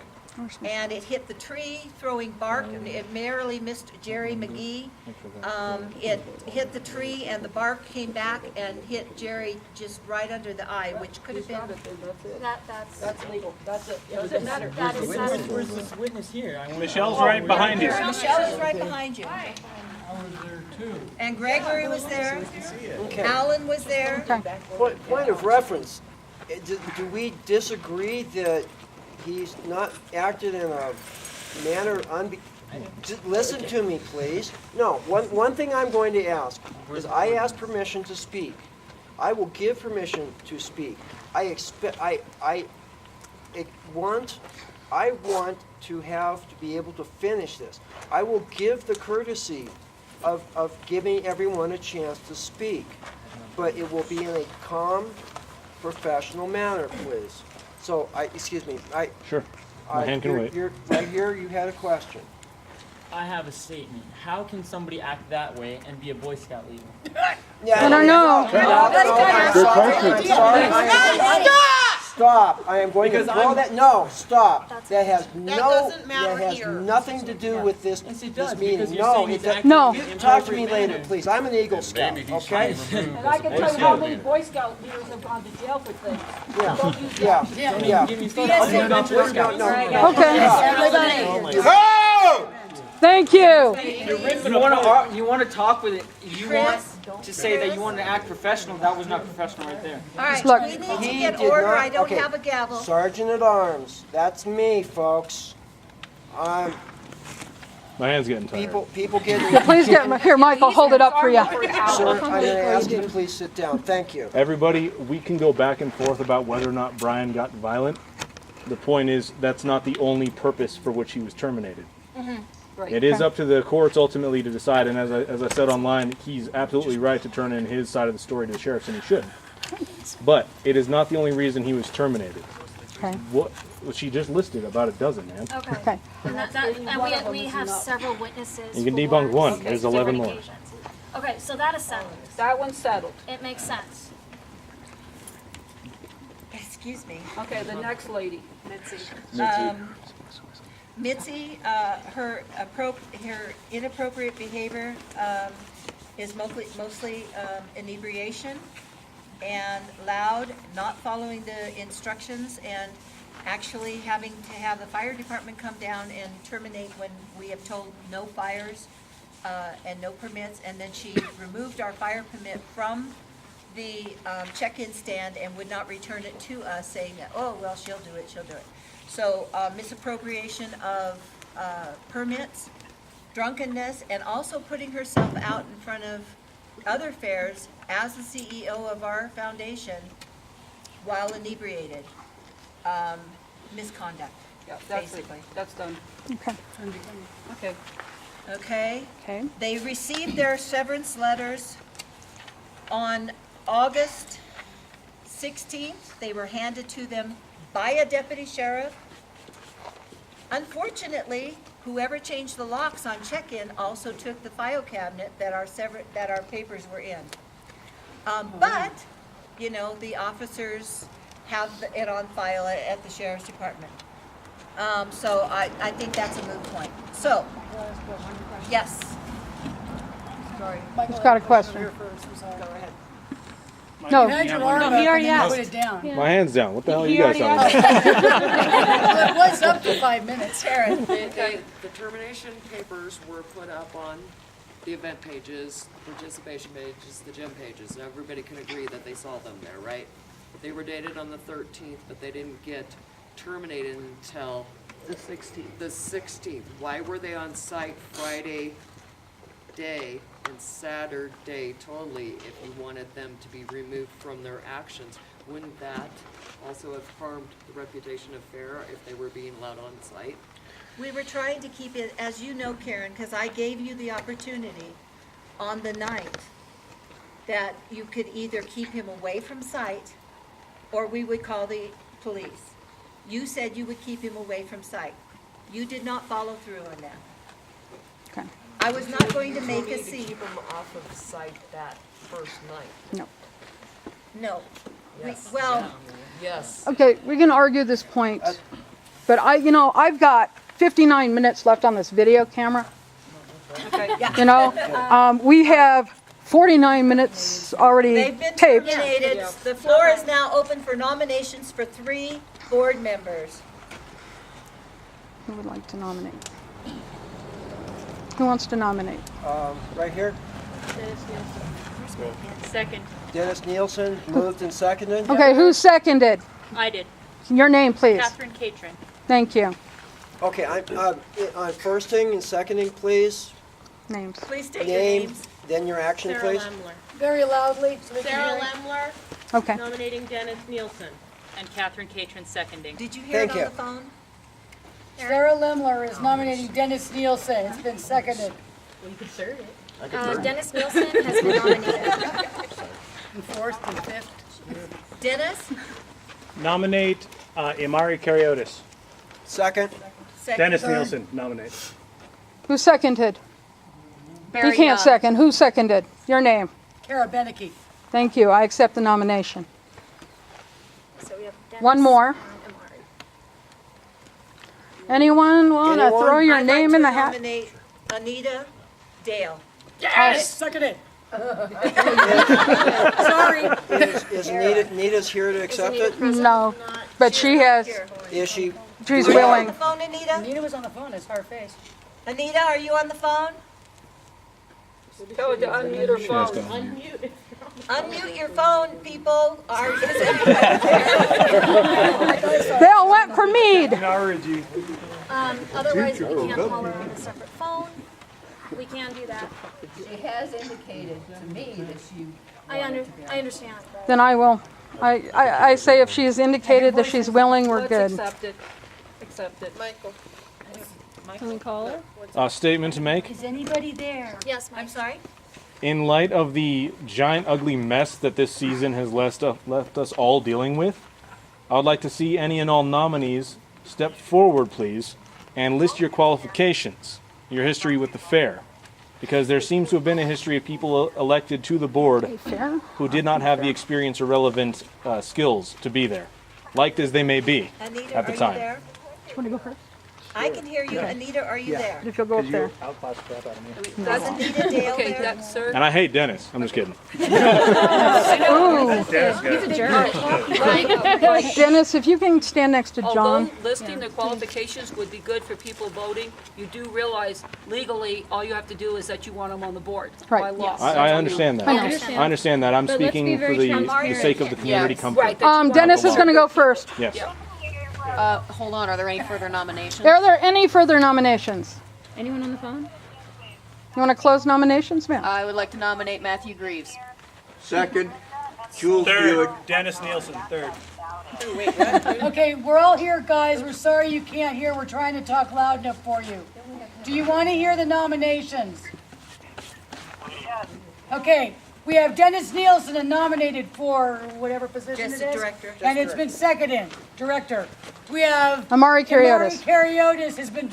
and it hit the tree, throwing bark. It narrowly missed Jerry McGee. It hit the tree, and the bark came back and hit Jerry just right under the eye, which could have been. That's legal, that's it, doesn't matter. That is Where's this witness here? Michelle's right behind you. Michelle is right behind you. I was there too. And Gregory was there. Okay. Alan was there. Point of reference, do we disagree that he's not acted in a manner just listen to me, please. No, one thing I'm going to ask is I ask permission to speak. I will give permission to speak. I want to be able to finish this. I will give the courtesy of giving everyone a chance to speak, but it will be in a calm, professional manner, please. So, excuse me, Sure. My hand can wait. Right here, you had a question. I have a statement. How can somebody act that way and be a Boy Scout leader? Yeah, I don't know. Stop! I am going to throw that. No, stop. That has doesn't matter that has here. nothing to do with this Yes, it this does, meeting. because you're No, saying it it's does. acting No. in an Talk to me inappropriate later, manner. please. I'm an Eagle Scout. Okay? And I can tell you how many Boy Scout leaders have gone to jail for things. Don't use that. Yeah. Give me No, no. Okay. Oh! Thank you. You want to talk with it, you want to say that you want to act professional, that was not professional right there. All right, Look. we need to He get did order. not- I don't okay. have a gavel. Sergeant at Arms. That's me, folks. My hand's getting tired. People get. Please get, here, Michael, hold it up for you. Sir, I'm going to ask you to please sit down. Thank you. Everybody, we can go back and forth about whether or not Brian got violent. The point is, that's not the only purpose for which he was terminated. Right. It is up to the courts ultimately to decide, and as I said online, he's absolutely right to turn in his side of the story to the sheriffs, and he should. But it is not the only reason he was terminated. Okay. What she just listed about a dozen, man. Okay. And we have several witnesses. You can for debunk one. There's 11 more. occasions. Okay, so that is settled. That one's settled. It makes sense. Excuse me. Okay, the next lady. Mitzi, her inappropriate behavior is mostly inebriation and loud, not following the instructions, and actually having to have the fire department come down and terminate when we have told no fires and no permits, and then she removed our fire permit from the check-in stand and would not return it to us, saying that, oh, well, she'll do it. So misappropriation of permits, drunkenness, and also putting herself out in front of other fairs as the CEO of our foundation while inebriated. Misconduct, Yeah, that's basically. That's done. Okay. Okay. Okay? Okay. They received their severance letters on August 16th. They were handed to them by a deputy sheriff. Unfortunately, whoever changed the locks on check-in also took the file cabinet that our papers were in. But, you know, the officers have it on file at the sheriff's department. So I think that's a moot point. So, yes. Sorry. Who's got a question? Go ahead. No. You had your arm up he and already then you asked. put it down. My hand's down. What the hell are you He guys already talking about? Well, it was up to 5 minutes. Karen. The termination papers were put up on the event pages, the participation pages, the gym pages, and everybody can agree that they saw them there, right? They were dated on the 13th, but they didn't get terminated until The 16th. the 16th. Why were they on site Friday day and Saturday totally if you wanted them to be removed from their actions? Wouldn't that also have harmed the reputation of FAIR if they were being allowed on site? We were trying to keep it, as you know, Karen, because I gave you the opportunity on the 9th that you could either keep him away from site or we would call the police. You said you would keep him away from site. You did not follow through on that. Okay. I was not going to make a To scene. keep them off of site that first night. No. No. Yes. Well, Yes. Okay, we can argue this point, but I've got 59 minutes left on this video camera. okay, yeah. You know, we have 49 minutes already They've been taped. terminated. The floor is now open for nominations for 3 board members. Who would like to nominate? Who wants to nominate? Right here, Second. Dennis Nielsen, moved and seconded. Okay, who seconded? I did. Your name, please. Catherine Catron. Thank you. Okay, I'm firsting and seconding, please. Names. Please state your Name, names. then your action, Sarah please. Lemler. Very loudly so they can Sarah hear it. Lemler Okay. nominating Dennis Nielsen. And Catherine Catron seconding. Did you hear it Thank on you. the phone? Sarah Lemler is nominating Dennis Nielsen. It's been seconded. Well, you could serve it. Dennis Nielsen has been nominated. And fourth and fifth. Dennis? Nominate Imari Kariotis. Second. Second. Dennis Nielsen, nominate. Who seconded? He can't second. Who seconded? Your name. Kara Beneke. Thank you. I accept the nomination. So we have Dennis One more. and Amari. Anyone want to Anyone? throw your I'd name like in to the hat? nominate Anita Dale. Yes! Seconded. Sorry. Is Nita's here to accept it? No, but she has. Is she? She's Are you on willing. the phone, Anita? Anita was on the phone. It's her face. Anita, are you on the phone? Tell her to unmute her phone. Unmute. Unmute your phone, people. Is They all went for Mead. Otherwise, we can't call her on a separate phone. We can do that. She has indicated to me that she I understand. But Then I will. I say if she has indicated that she's willing, we're Let's good. accept it. Accept it. Michael. Can we call her? Statement to make. Is anybody there? Yes, I'm sorry? In light of the giant ugly mess that this season has left us all dealing with, I would like to see any and all nominees step forward, please, and list your qualifications, your history with the fair. Because there seems to have been a history of people elected to the board Fair? who did not have the experience or relevant skills to be there, liked as they may be Anita, at the are you time. there? Do you want to go first? I can hear you. Anita, are you there? If you'll go up there. Does Anita Dale Okay, there? that's sir. And I hate Dennis. I'm just kidding. Ooh. Dennis, if you can stand next to John. Although listing the qualifications would be good for people voting, you do realize legally, all you have to do is that you want them on the board by Right. law. I understand that. I I understand that. I'm But let's be speaking for very the transparent. sake of the community Yes. comfort. Right, that you want Dennis them is going to go first. Yes. Hold on, are there any further nominations? Are there any further nominations? Anyone on the phone? You want to close nominations, ma'am? I would like to nominate Matthew Greaves. Second, Jules Third, Dennis Nielsen, third. Okay, we're all here, guys. We're sorry you can't hear. We're trying to talk loud enough for you. Do you want to hear the nominations? Okay, we have Dennis Nielsen nominated for whatever position it is. Just director. And it's been seconded, director. We have Amari Karyotis. Amari Karyotis has been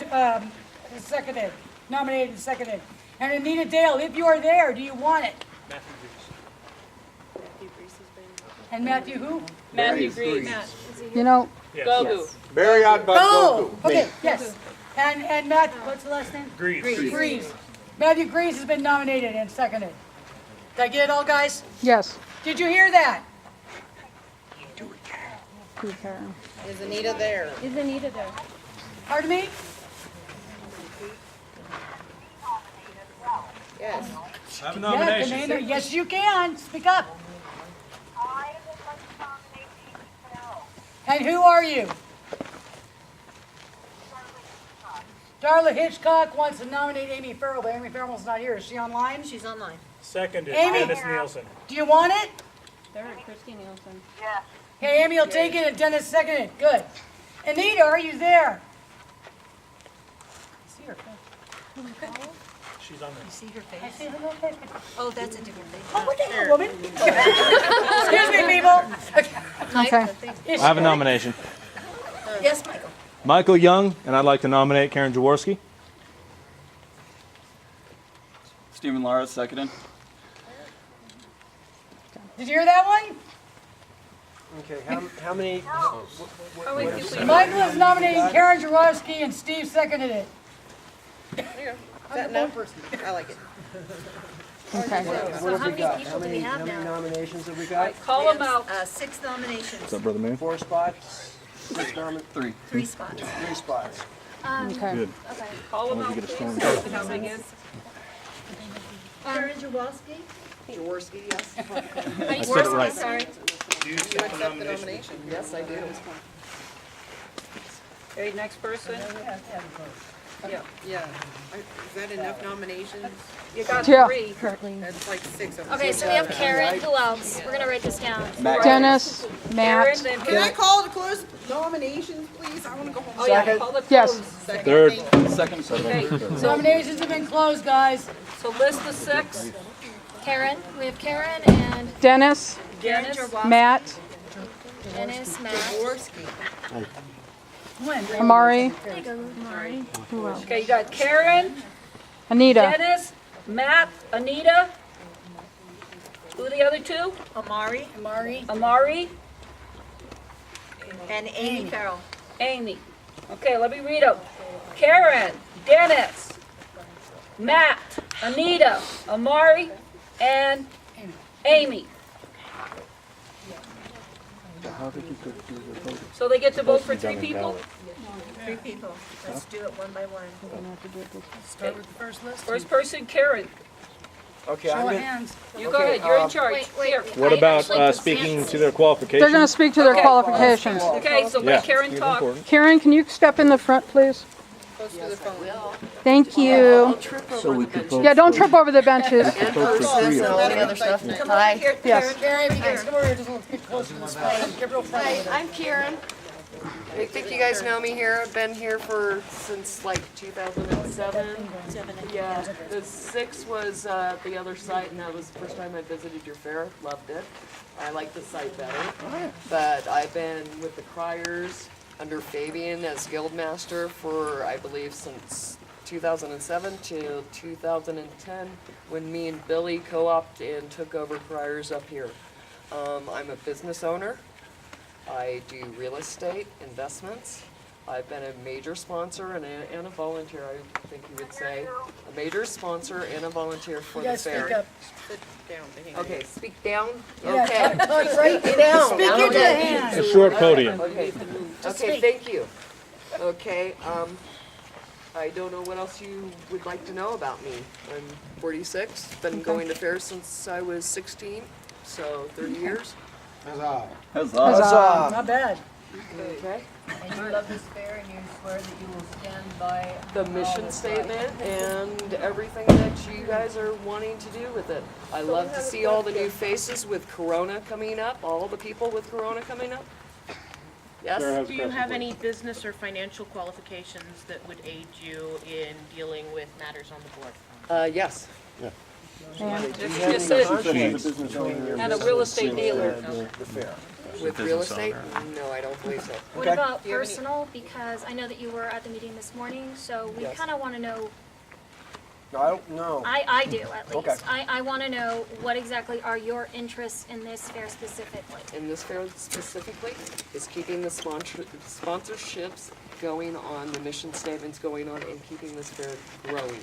seconded, nominated and seconded. And Anita Dale, if you are there, do you want it? And Matthew who? Matthew Greaves. You know, Gogu. Marriott Oh, Bogogu. okay, yes. And Matt, what's the last name? Greaves. Greaves. Matthew Greaves has been nominated and seconded. Did I get it all, guys? yes. Did you hear that? Is Anita there? Is Anita there? Pardon me? Yes. I have a Yeah, nomination. Commander, yes, you can. Speak up. And who are you? Darla Hitchcock wants to nominate Amy Farrell, but Amy Farrell's not here. Is she online? She's online. Seconded, Amy. Dennis Nielsen. Do you want it? Third, Christy Nielsen. Okay, Amy will take it and Dennis seconded. Good. Anita, are you there? I see her face. She's on You see her I face? see her little face. Oh, that's a different face. Oh, what the hell, woman? Excuse me, people. Okay. Is I have a she- nomination. Yes, Michael. Michael Young, and I'd like to nominate Karen Jaworski. Stephen Lara, seconded. Did you hear that one? Okay, how many? Michael is nominating Karen Jaworski and Steve seconded it. That no person. I like it. Okay. What have we many got? people do we have How many now? nominations have we All got? right, call them out. 6 nominations. What's up, brother man? 4 spots? 3. 3 spots. 3 spots. Okay. Good. Okay. Call them Why out. don't you get a storm please. going? How many again? Karen Jaworski? Jaworski, yes. I said it right. Sorry. Do you accept the nomination? Yes, I do. Okay, next person. Yeah, Yeah. Is that enough nominations? you got Yeah. 3. That's like 6 of them. Okay, so we have Karen. Who else? We're gonna write this down. Dennis, Karen, Matt, then Can I call to close nominations, please? I want to go home. Oh, yeah, Second. call the Yes. close. Third. Second. Okay, Nominations have been closed, guys. so list the 6. Karen. We have Karen and Dennis, Dennis, Matt, Dennis, Matt. Amari, There you go, Mari. who else? okay, you got Karen, Anita. Dennis, Matt, Anita. Who are the other 2? Amari Amari, and Amy Farrell. Amy. Okay, let me read them. Karen, Dennis, Matt, Anita, Amari, and Amy. So they get to vote for 3 people? 3 people. Let's do it one by one. Start with the first list. First person, Karen. Okay, Show I'm of gonna, hands. You go ahead, you're in charge. Wait, Here. What about speaking to their qualifications? They're going to speak to their Okay. qualifications. Okay, so Yeah. let Karen talk. Karen, can you step in the front, please? Close to the phone. Thank you. So we could vote. Yeah, don't trip over the benches. Vote for 3 of All them. the other stuff. Come on, here, Yes. Karen. Karen, you guys come over here, just a little bit closer to this phone. Get real friendly with it. I'm Karen. I think you guys know me here. I've been here since like 2007. Yeah, the 6 was the other site, and that was the first time I visited your fair. Loved it. I like the site better. But I've been with the Criers under Fabian as guildmaster for, I believe, since 2007 to 2010, when me and Billy co-opted and took over Criers up here. I'm a business owner. I do real estate investments. I've been a major sponsor and a volunteer, I think you would say. A major sponsor and a volunteer for the fair. You guys Sit down. Okay, speak down? Yeah, Okay. talk right Speak down. Speak into the hand. A short podium. Okay, okay, thank you. Okay, I don't know what else you would like to know about me. I'm 46, been going to fairs since I was 16, so 30 years. Huzzah. Huzzah. Not bad. Okay. And you love this fair and you swear that you will stand by The all mission that's statement right. and everything that you guys are wanting to do with it. I love to see all the new faces with Corona coming up, all the people with Corona coming up. Yes? Do you have any business or financial qualifications that would aid you in dealing with matters on the board? Yes. And a real estate dealer. With real estate? No, I don't believe so. What about personal? Because I know that you were at the meeting this morning, so we Yes. kind of want to know, I don't know. I do at least. Okay. I want to know what exactly are your interests in this fair specifically? In this fair specifically, is keeping the sponsorships going on, the mission statements going on, and keeping this fair growing.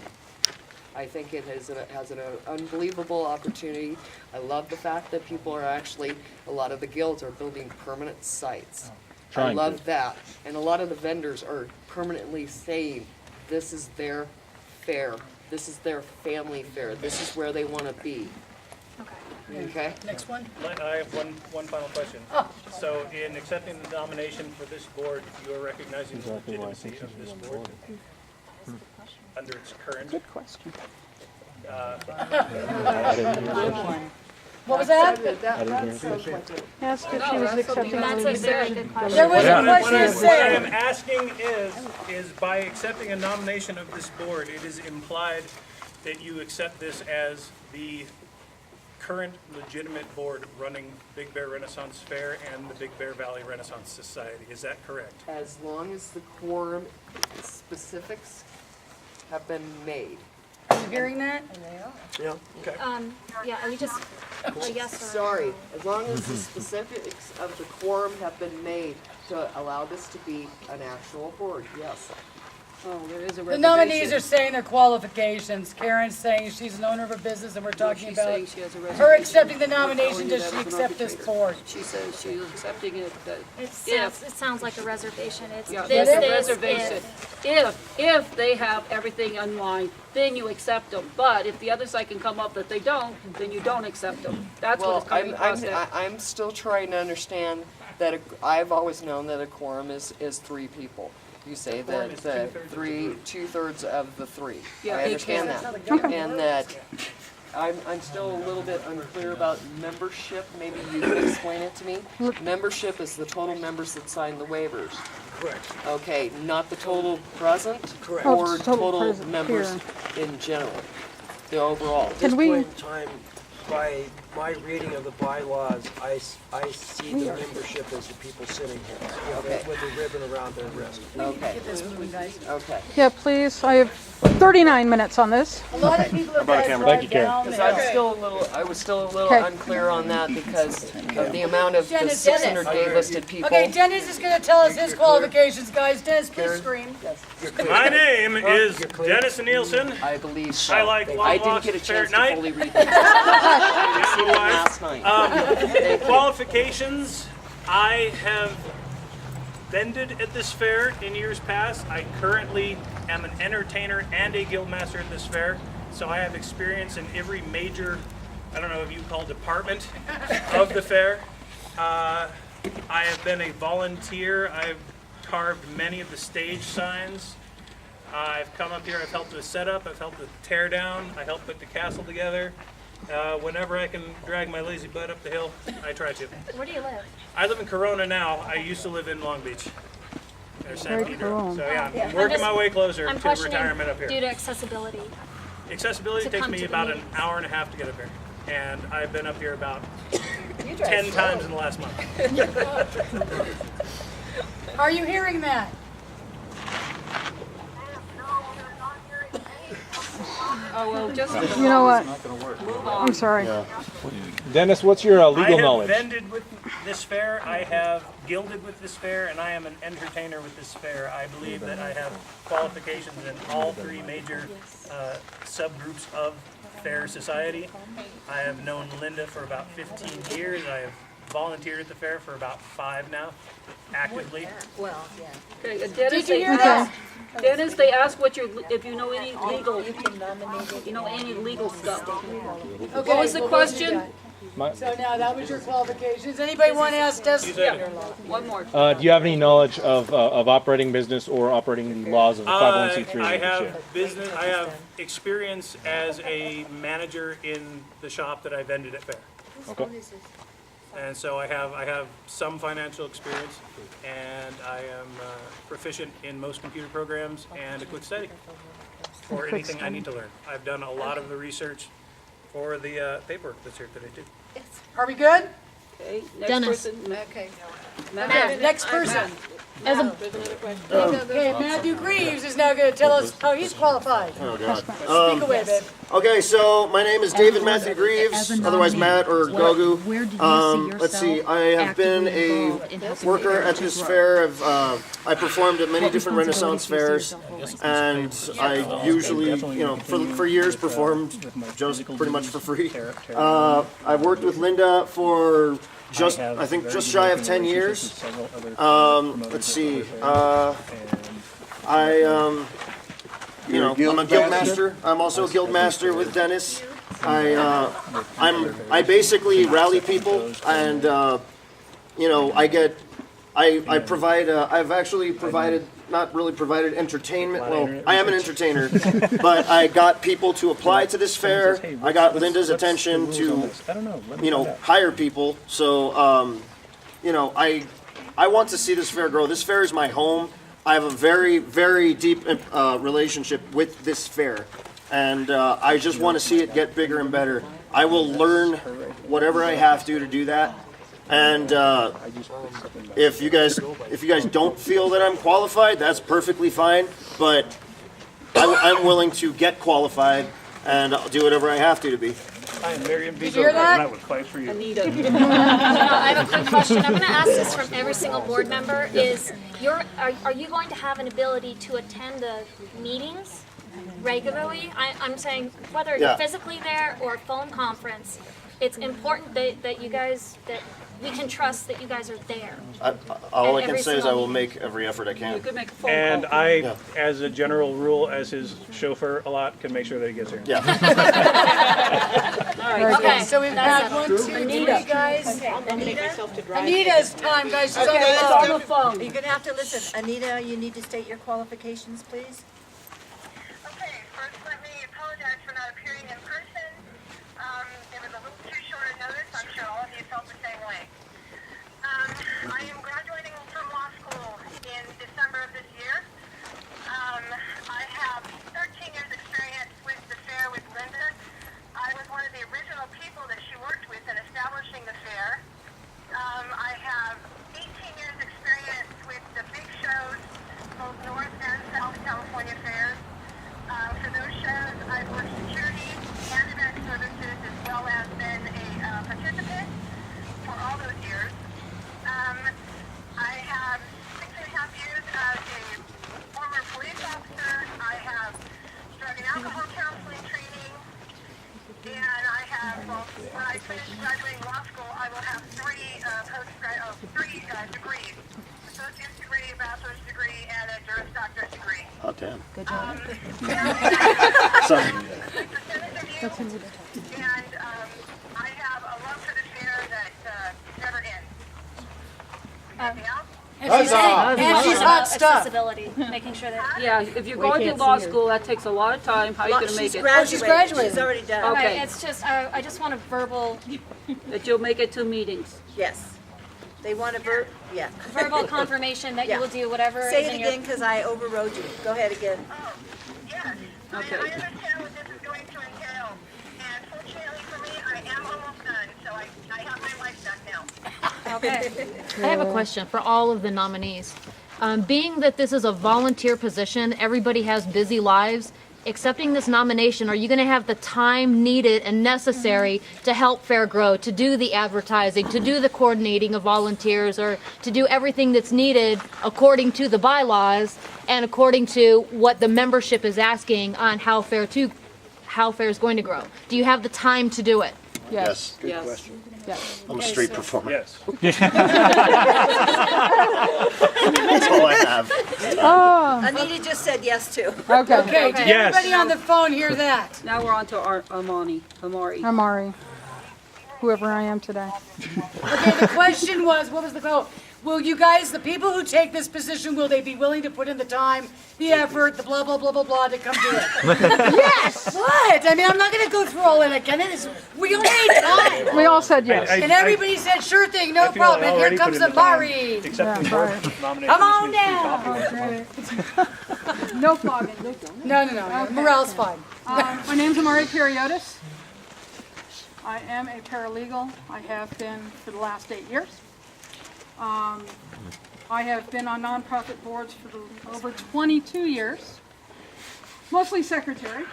I think it has an unbelievable opportunity. I love the fact that people are actually, a lot of the guilds are building permanent sites. I love that. And a lot of the vendors are permanently saying, this is their fair. This is their family fair. This is where they want to be. Okay. Okay? Next one. I have one final question. So in accepting the nomination for this board, you are recognizing the legitimacy of this board under its current. Good question. What was that? Ask if she was accepting That's a very good question. There was a question to What I am say. asking is by accepting a nomination of this board, it is implied that you accept this as the current legitimate board running Big Bear Renaissance Fair and the Big Bear Valley Renaissance Society. Is that correct? As long as the quorum specifics have been made. Are you hearing that? Yeah, okay. Yeah, are you just a yes or a Sorry, no? as long as the specifics of the quorum have been made to allow this to be an actual board, yes. Oh, there is a The nominees are saying their qualifications. Karen's saying she's an owner of a business and we're talking she's about saying she has a her reservation. accepting the We're telling nomination. you Does that she as an accept this arbitration. board? She says she's accepting it, It sounds like a reservation. It's yeah, this, there's a this, reservation. if. If they have everything in line, then you accept them. But if the other side can come up that they don't, then you don't accept them. That's what Well, it's coming across at. I'm still trying to understand that I've always known that a quorum is 3 people. You say Quorum that is the two-thirds of the 3. Yeah, I understand because that. And that I'm still a little bit unclear about membership. Maybe you can explain it to me. Membership is the total members that sign the waivers. Correct. Okay, not the total present? Correct. Oh, Or it's total total present members in general, the overall? At this Can we- point in time, by my reading of the bylaws, I see the membership as the people sitting here Okay. with the ribbon around their wrist. Okay, Get this moving, guys. okay. Yeah, please. I have 39 minutes on this. A lot of people have About a had camera. drive Thank you, Karen. down Because there. I was still a little Okay. unclear on that because of the amount of the Dennis, 600 Dennis. day listed people. Okay, Dennis is gonna tell us his qualifications, guys. Dennis, please Karen? scream. My name is Dennis Nielsen. I believe so. I like Thank long you. I didn't walks get a and fair chance to night. fully read them. I seen it last night. Qualifications, I have vended at this fair in years past. I currently am an entertainer and a guildmaster at this fair, so I have experience in every major, I don't know if you call department of the fair. I have been a volunteer. I've carved many of the stage signs. I've come up here, I've helped with setup, I've helped with tear down, I helped put the castle together. Whenever I can drag my lazy butt up the hill, I try to. Where do you live? I live in Corona now. I used to live in Long Beach. There's Very San Pedro. cool. So yeah, Yeah. I'm working my way closer I'm to questioning retirement up here. due to accessibility. Accessibility to takes come me to the about an meetings. hour and a half to get up here. And I've been up here about You drive 10 slow. times in the last month. Are you hearing that? Oh, well, just. You know what? Move on. I'm sorry. Dennis, what's your legal knowledge? I have vended with this fair, I have gilded with this fair, and I am an entertainer with this fair. I believe that I have qualifications in all three major subgroups of fair society. I have known Linda for about 15 years. I have volunteered at the fair for about 5 now, actively. Well, yeah. Okay, Dennis, Did you they hear asked, Dennis, they asked what your, if you know any legal, You can nominate it. you know any legal stuff. Okay, What was the well, question? So now that was your qualifications. Anybody want to ask us? Yeah, one more. Do you have any knowledge of operating business or operating the laws of 501c3? I have business. I have experience as a manager in the shop that I vended at fair, Okay. and so I have some financial experience, and I am proficient in most computer programs and a quick study for anything I need to learn. I've done a lot of the research for the paperwork that's here today too. Are we good? Okay, next Dennis. person. Okay. Matt. Next person. As a, Okay, Matthew Greaves is now going to tell us how he's qualified. Oh, God. Speak away, babe. Okay, so my name is David Matthew Greaves, otherwise Matt or Gogu. Let's see, I have been a worker at this fair. I performed at many different Renaissance fairs, and I usually, for years performed just pretty much for free. I've worked with Linda for I think just shy of 10 years. Let's see, I'm a guild master. I'm also a guild master with Dennis. I basically rally people, and I provide. I've actually provided, not really provided entertainment. Well, I am an entertainer, but I got people to apply to this fair. I got Linda's attention to, hire people. So, I want to see this fair grow. This fair is my home. I have a very, very deep relationship with this fair, and I just want to see it get bigger and better. I will learn whatever I have to do that. And if you guys don't feel that I'm qualified, that's perfectly fine. But I'm willing to get qualified, and I'll do whatever I have to be. Hi, Miriam. Did you hear that? That was quite for you. Anita. I have a quick question. I'm going to ask this from every single board member. Are you going to have an ability to attend the meetings regularly? I'm saying whether you're physically there or phone conference, it's important that you guys, that we can trust that you guys are there. All I At can every say is single I will meeting. make every effort I can. You could make a phone And call. I, as a general rule, as his chauffeur a lot, can make sure that he gets here. Yeah. All right. Okay, so we've That's got 1, 2, 3 Anita. guys. Anita? Anita's time, guys. She's Okay, it's on on the the phone. You're gonna have to listen. Anita, you need to state your qualifications, please. Okay, first let me apologize for not appearing in person. It was a little too short a notice. I'm sure all of you felt the same way. I am graduating from law school in December of this year. I have 13 years experience with the fair with Linda. I was one of the original people that she worked with in establishing the fair. I have 18 years experience with the big shows, both North and South California fairs. For those shows, I've worked security and event services as well as been a participant for all those years. I have 6.5 years as a former police officer. I have drug and alcohol counseling training. And I have, when I finish graduating law school, I will have three degrees. Associate's degree, bachelor's degree, and a Juris Doctorate degree. Oh, damn. Good job. Sorry. And I have a love for the fair that never ends. Anything else? And she's hot stuff. Accessibility, making sure that. Yeah, if you're going to law school, that takes a lot of time. How are you going to make it? She's graduating. She's already done. Okay. Right, it's just, I just want a verbal, That you'll make it to meetings. Yes. They want a yeah. verbal confirmation that you will do whatever Say is it in your... again, because I overrode you. Go ahead again. I Okay. understand what this is going to entail, and fortunately for me, I am almost done, so I have my life back now. Okay. I have a question for all of the nominees. Being that this is a volunteer position, everybody has busy lives. Accepting this nomination, are you going to have the time needed and necessary to help Fair grow, to do the advertising, to do the coordinating of volunteers, or to do everything that's needed according to the bylaws and according to what the membership is asking on how Fair is going to grow? Do you have the time to do it? Yes. Good question. Yes. I'm a street performer. Yes. That's all I have. Anita just said yes too. Okay. Okay, did everybody on the phone hear that? Now we're on to Amari. Amari, whoever I am today. Okay, the question was, what was the quote? Will you guys, the people who take this position, will they be willing to put in the time, the effort, the blah, blah, blah, blah, blah to come do it? Yes! What? I mean, I'm not gonna go through all that again. We don't need time. We all said yes. And everybody said, sure thing, no problem. And here comes Amari. Except for nomination. Come on down. No flogging. No. Morale's fine. My name's Amari Periotis. I am a paralegal. I have been for the last 8 years. I have been on nonprofit boards for over 22 years, mostly secretary.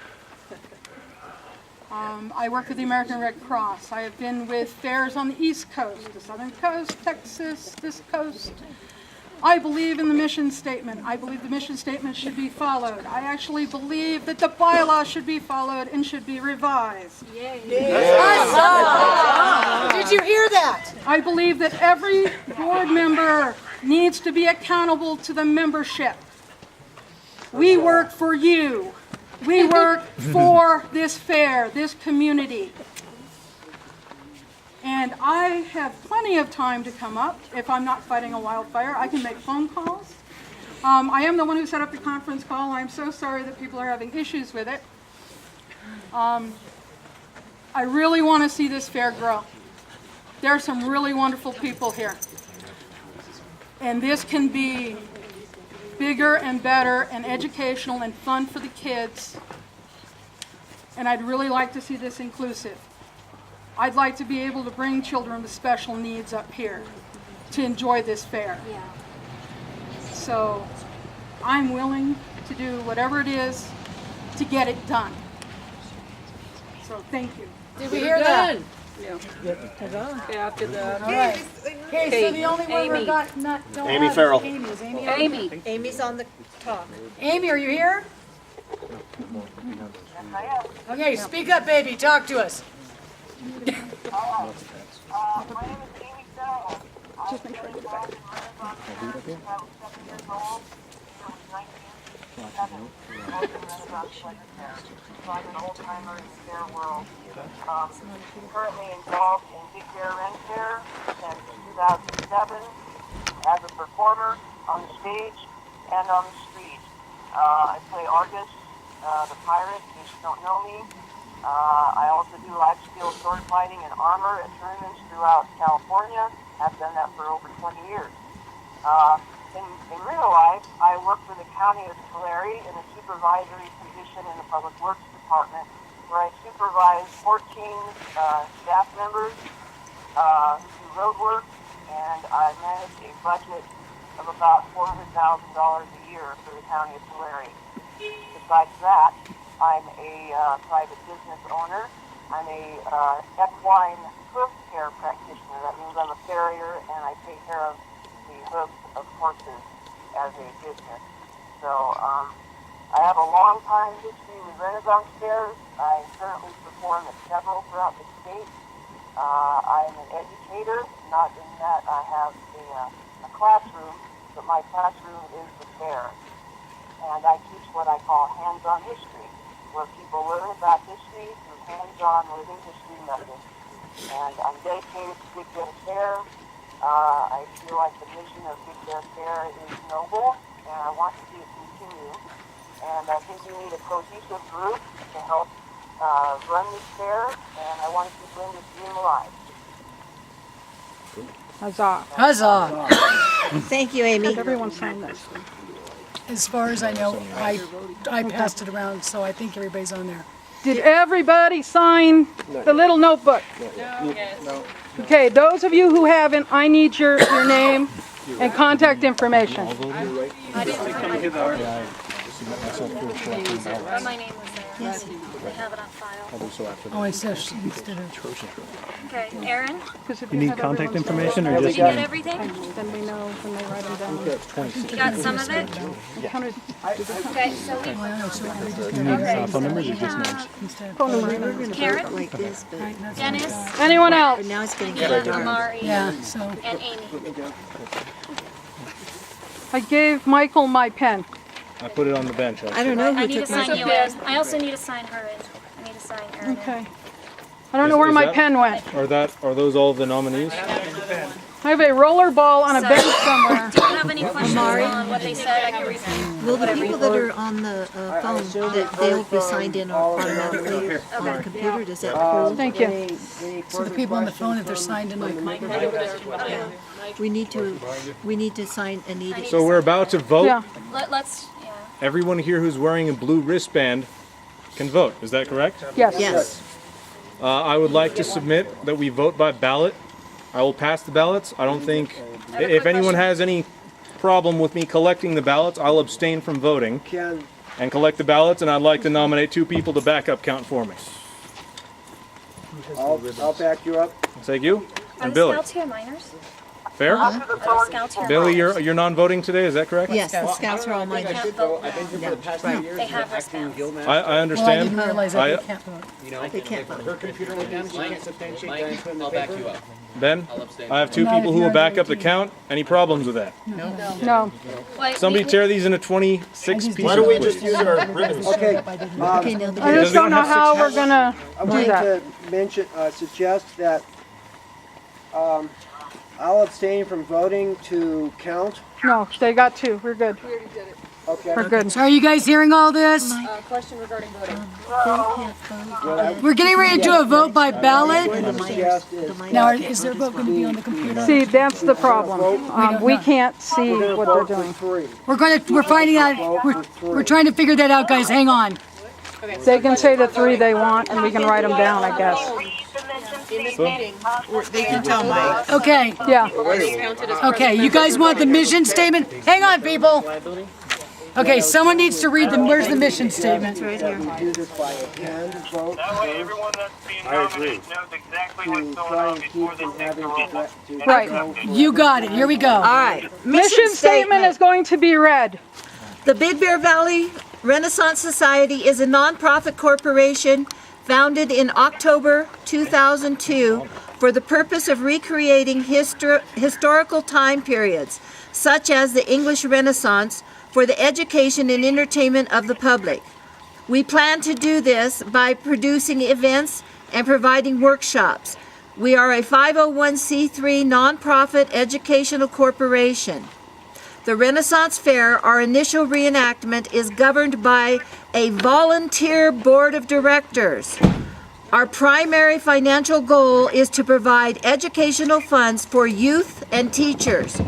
I work with the American Red Cross. I have been with fairs on the East Coast, the Southern Coast, Texas, this coast. I believe in the mission statement. I believe the mission statement should be followed. I actually believe that the bylaws should be followed and should be revised. Did you hear that? I believe that every board member needs to be accountable to the membership. We work for you. We work for this fair, this community. And I have plenty of time to come up. If I'm not fighting a wildfire, I can make phone calls. I am the one who set up the conference call. I'm so sorry that people are having issues with it. I really want to see this fair grow. There are some really wonderful people here. And this can be bigger and better and educational and fun for the kids. And I'd really like to see this inclusive. I'd like to be able to bring children with special needs up here to enjoy this fair. Yeah. So I'm willing to do whatever it is to get it done. So thank you. Did we hear that? Yeah. After that. All right. Okay, so the only one we got don't Amy have Farrell. is Amy. Is Amy? Amy. Amy's on the talk. Amy, are you here? Okay, speak up, baby. Talk to us. My name is Amy Farrell. Just make sure I get it back. I was 7 years old. I was 1987. I was in Renaissance Legislature. So I'm an old-timer in the fair world. Currently involved in Big Bear Ren Fair since 2007 as a performer on the stage and on the street. I play Argus, the pirate, in case you don't know me. I also do life skill sword fighting and armor at tournaments throughout California. I've done that for over 20 years. In real life, I work for the County of Tulare in a supervisory position in the Public Works Department, where I supervise 14 staff members who do road work, and I manage a budget of about $400,000 a year for the County of Tulare. Besides that, I'm a private business owner. I'm a equine hoof care practitioner. That means I'm a farrier and I take care of the hoofs of horses as a business. So I have a long time history with Renaissance fairs. I currently perform at several throughout the state. I'm an educator, not in that I have a classroom, but my classroom is the fair. And I teach what I call hands-on history, where people learn about history through hands-on living history methods. And I'm dedicated to Big Bear Fair. I feel like the mission of Big Bear Fair is noble, and I want to see it continue. And I think we need a cohesive group to help run this fair, and I want to keep Linda's dream alive. Huzzah. Huzzah. Thank you, Amy. Did everyone sign this? As far as I know, I passed it around, so I think everybody's on there. Did everybody sign the little notebook? No. Okay, those of you who haven't, I need your name and contact information. I didn't but my name was there. Yes. I have it on file. Oh, it's just instead of. Okay, Aaron? You need contact information or Did just you get name? everything? Then we know when they write them down. You got some of it? Okay, so we. Phone numbers or just names? Karen? Dennis? Anyone else? Now it's getting And Amari? Yeah, so. And Amy? I gave Michael my pen. I put it on the bench. I don't know I who need to took sign my you in. I also need to sign her in. I need to sign Aaron in. Okay. I don't know where my pen went. Are those all the nominees? I have a roller ball on a bench somewhere. Do you have any questions on what they said? I can read them. Well, the people that are on the phone, that they'll be signed in automatically on the computer, does that pull? Thank you. So the people on the phone, if they're signed in, like, We need to sign Anita. So we're about to vote. Yeah. Let's, yeah. Everyone here who's wearing a blue wristband can vote. Is that correct? Yes. Yes. I would like to submit that we vote by ballot. I will pass the ballots. I don't think, if anyone has any problem with me collecting the ballots, I'll abstain from voting Ken, and collect the ballots, and I'd like to nominate 2 people to backup count for me. I'll back you up. Thank you. Are And the Billy. scouts here minors? Fair? Are the scouts here Billy, minors? you're non-voting today, is that correct? Yes, the scouts are all mine. They can't vote now. They have wristbands. I well, I understand. didn't realize that they can't vote. They can't vote. Her computer went down, she can't substantiate, I'll back you up. Ben, I have 2 people who will back up the count. Any problems with that? No. Wait, Somebody we- tear these into 26 pieces, Why don't we please. just use our ribbons? Okay, Okay, now I just don't know how we're gonna I'm do going that. to mention, suggest that, I'll abstain from voting to count. No, they got 2. We're good. Okay. We're good. So are you guys hearing all this? Question regarding voting. We're getting ready to do a vote by ballot. Suggest is Now, is their vote going to be on the computer? See, that's the problem. We can't see we're gonna what vote they're for doing. 3. We're finding out, we're trying to figure that out, guys. Hang on. They can say the 3 they want, and we can write them down, I guess. In this meeting, They can tell Mike. Okay, Yeah. counted as okay, you guys want the mission statement? Hang on, people. Okay, someone needs to read them. Where's the mission statement? We do this by a hand vote. That way everyone that's being I agree. nominated knows exactly To what's going try on and keep before they from take having the roll. to Right. You got it. Here we go. All right. Mission statement is going to be read. The Big Bear Valley Renaissance Society is a nonprofit corporation founded in October 2002 for the purpose of recreating historical time periods, such as the English Renaissance, for the education and entertainment of the public. We plan to do this by producing events and providing workshops. We are a 501c3 nonprofit educational corporation. The Renaissance Fair, our initial reenactment, is governed by a volunteer board of directors. Our primary financial goal is to provide educational funds for youth and teachers.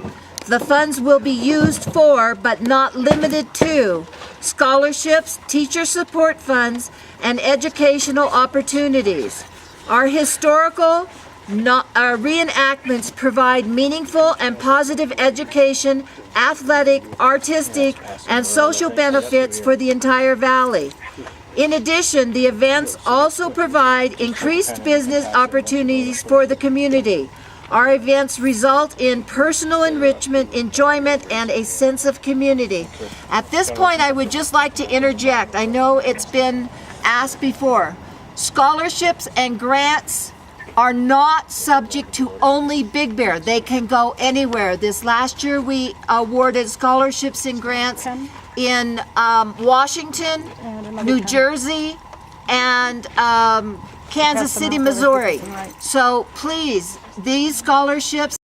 The funds will be used for, but not limited to, scholarships, teacher support funds, and educational opportunities. Our historical reenactments provide meaningful and positive education, athletic, artistic, and social benefits for the entire valley. In addition, the events also provide increased business opportunities for the community. Our events result in personal enrichment, enjoyment, and a sense of community. At this point, I would just like to interject. I know it's been asked before. Scholarships and grants are not subject to only Big Bear. They can go anywhere. This last year, we awarded scholarships and grants in Washington, New Jersey, and Kansas City, Missouri. So please, these scholarships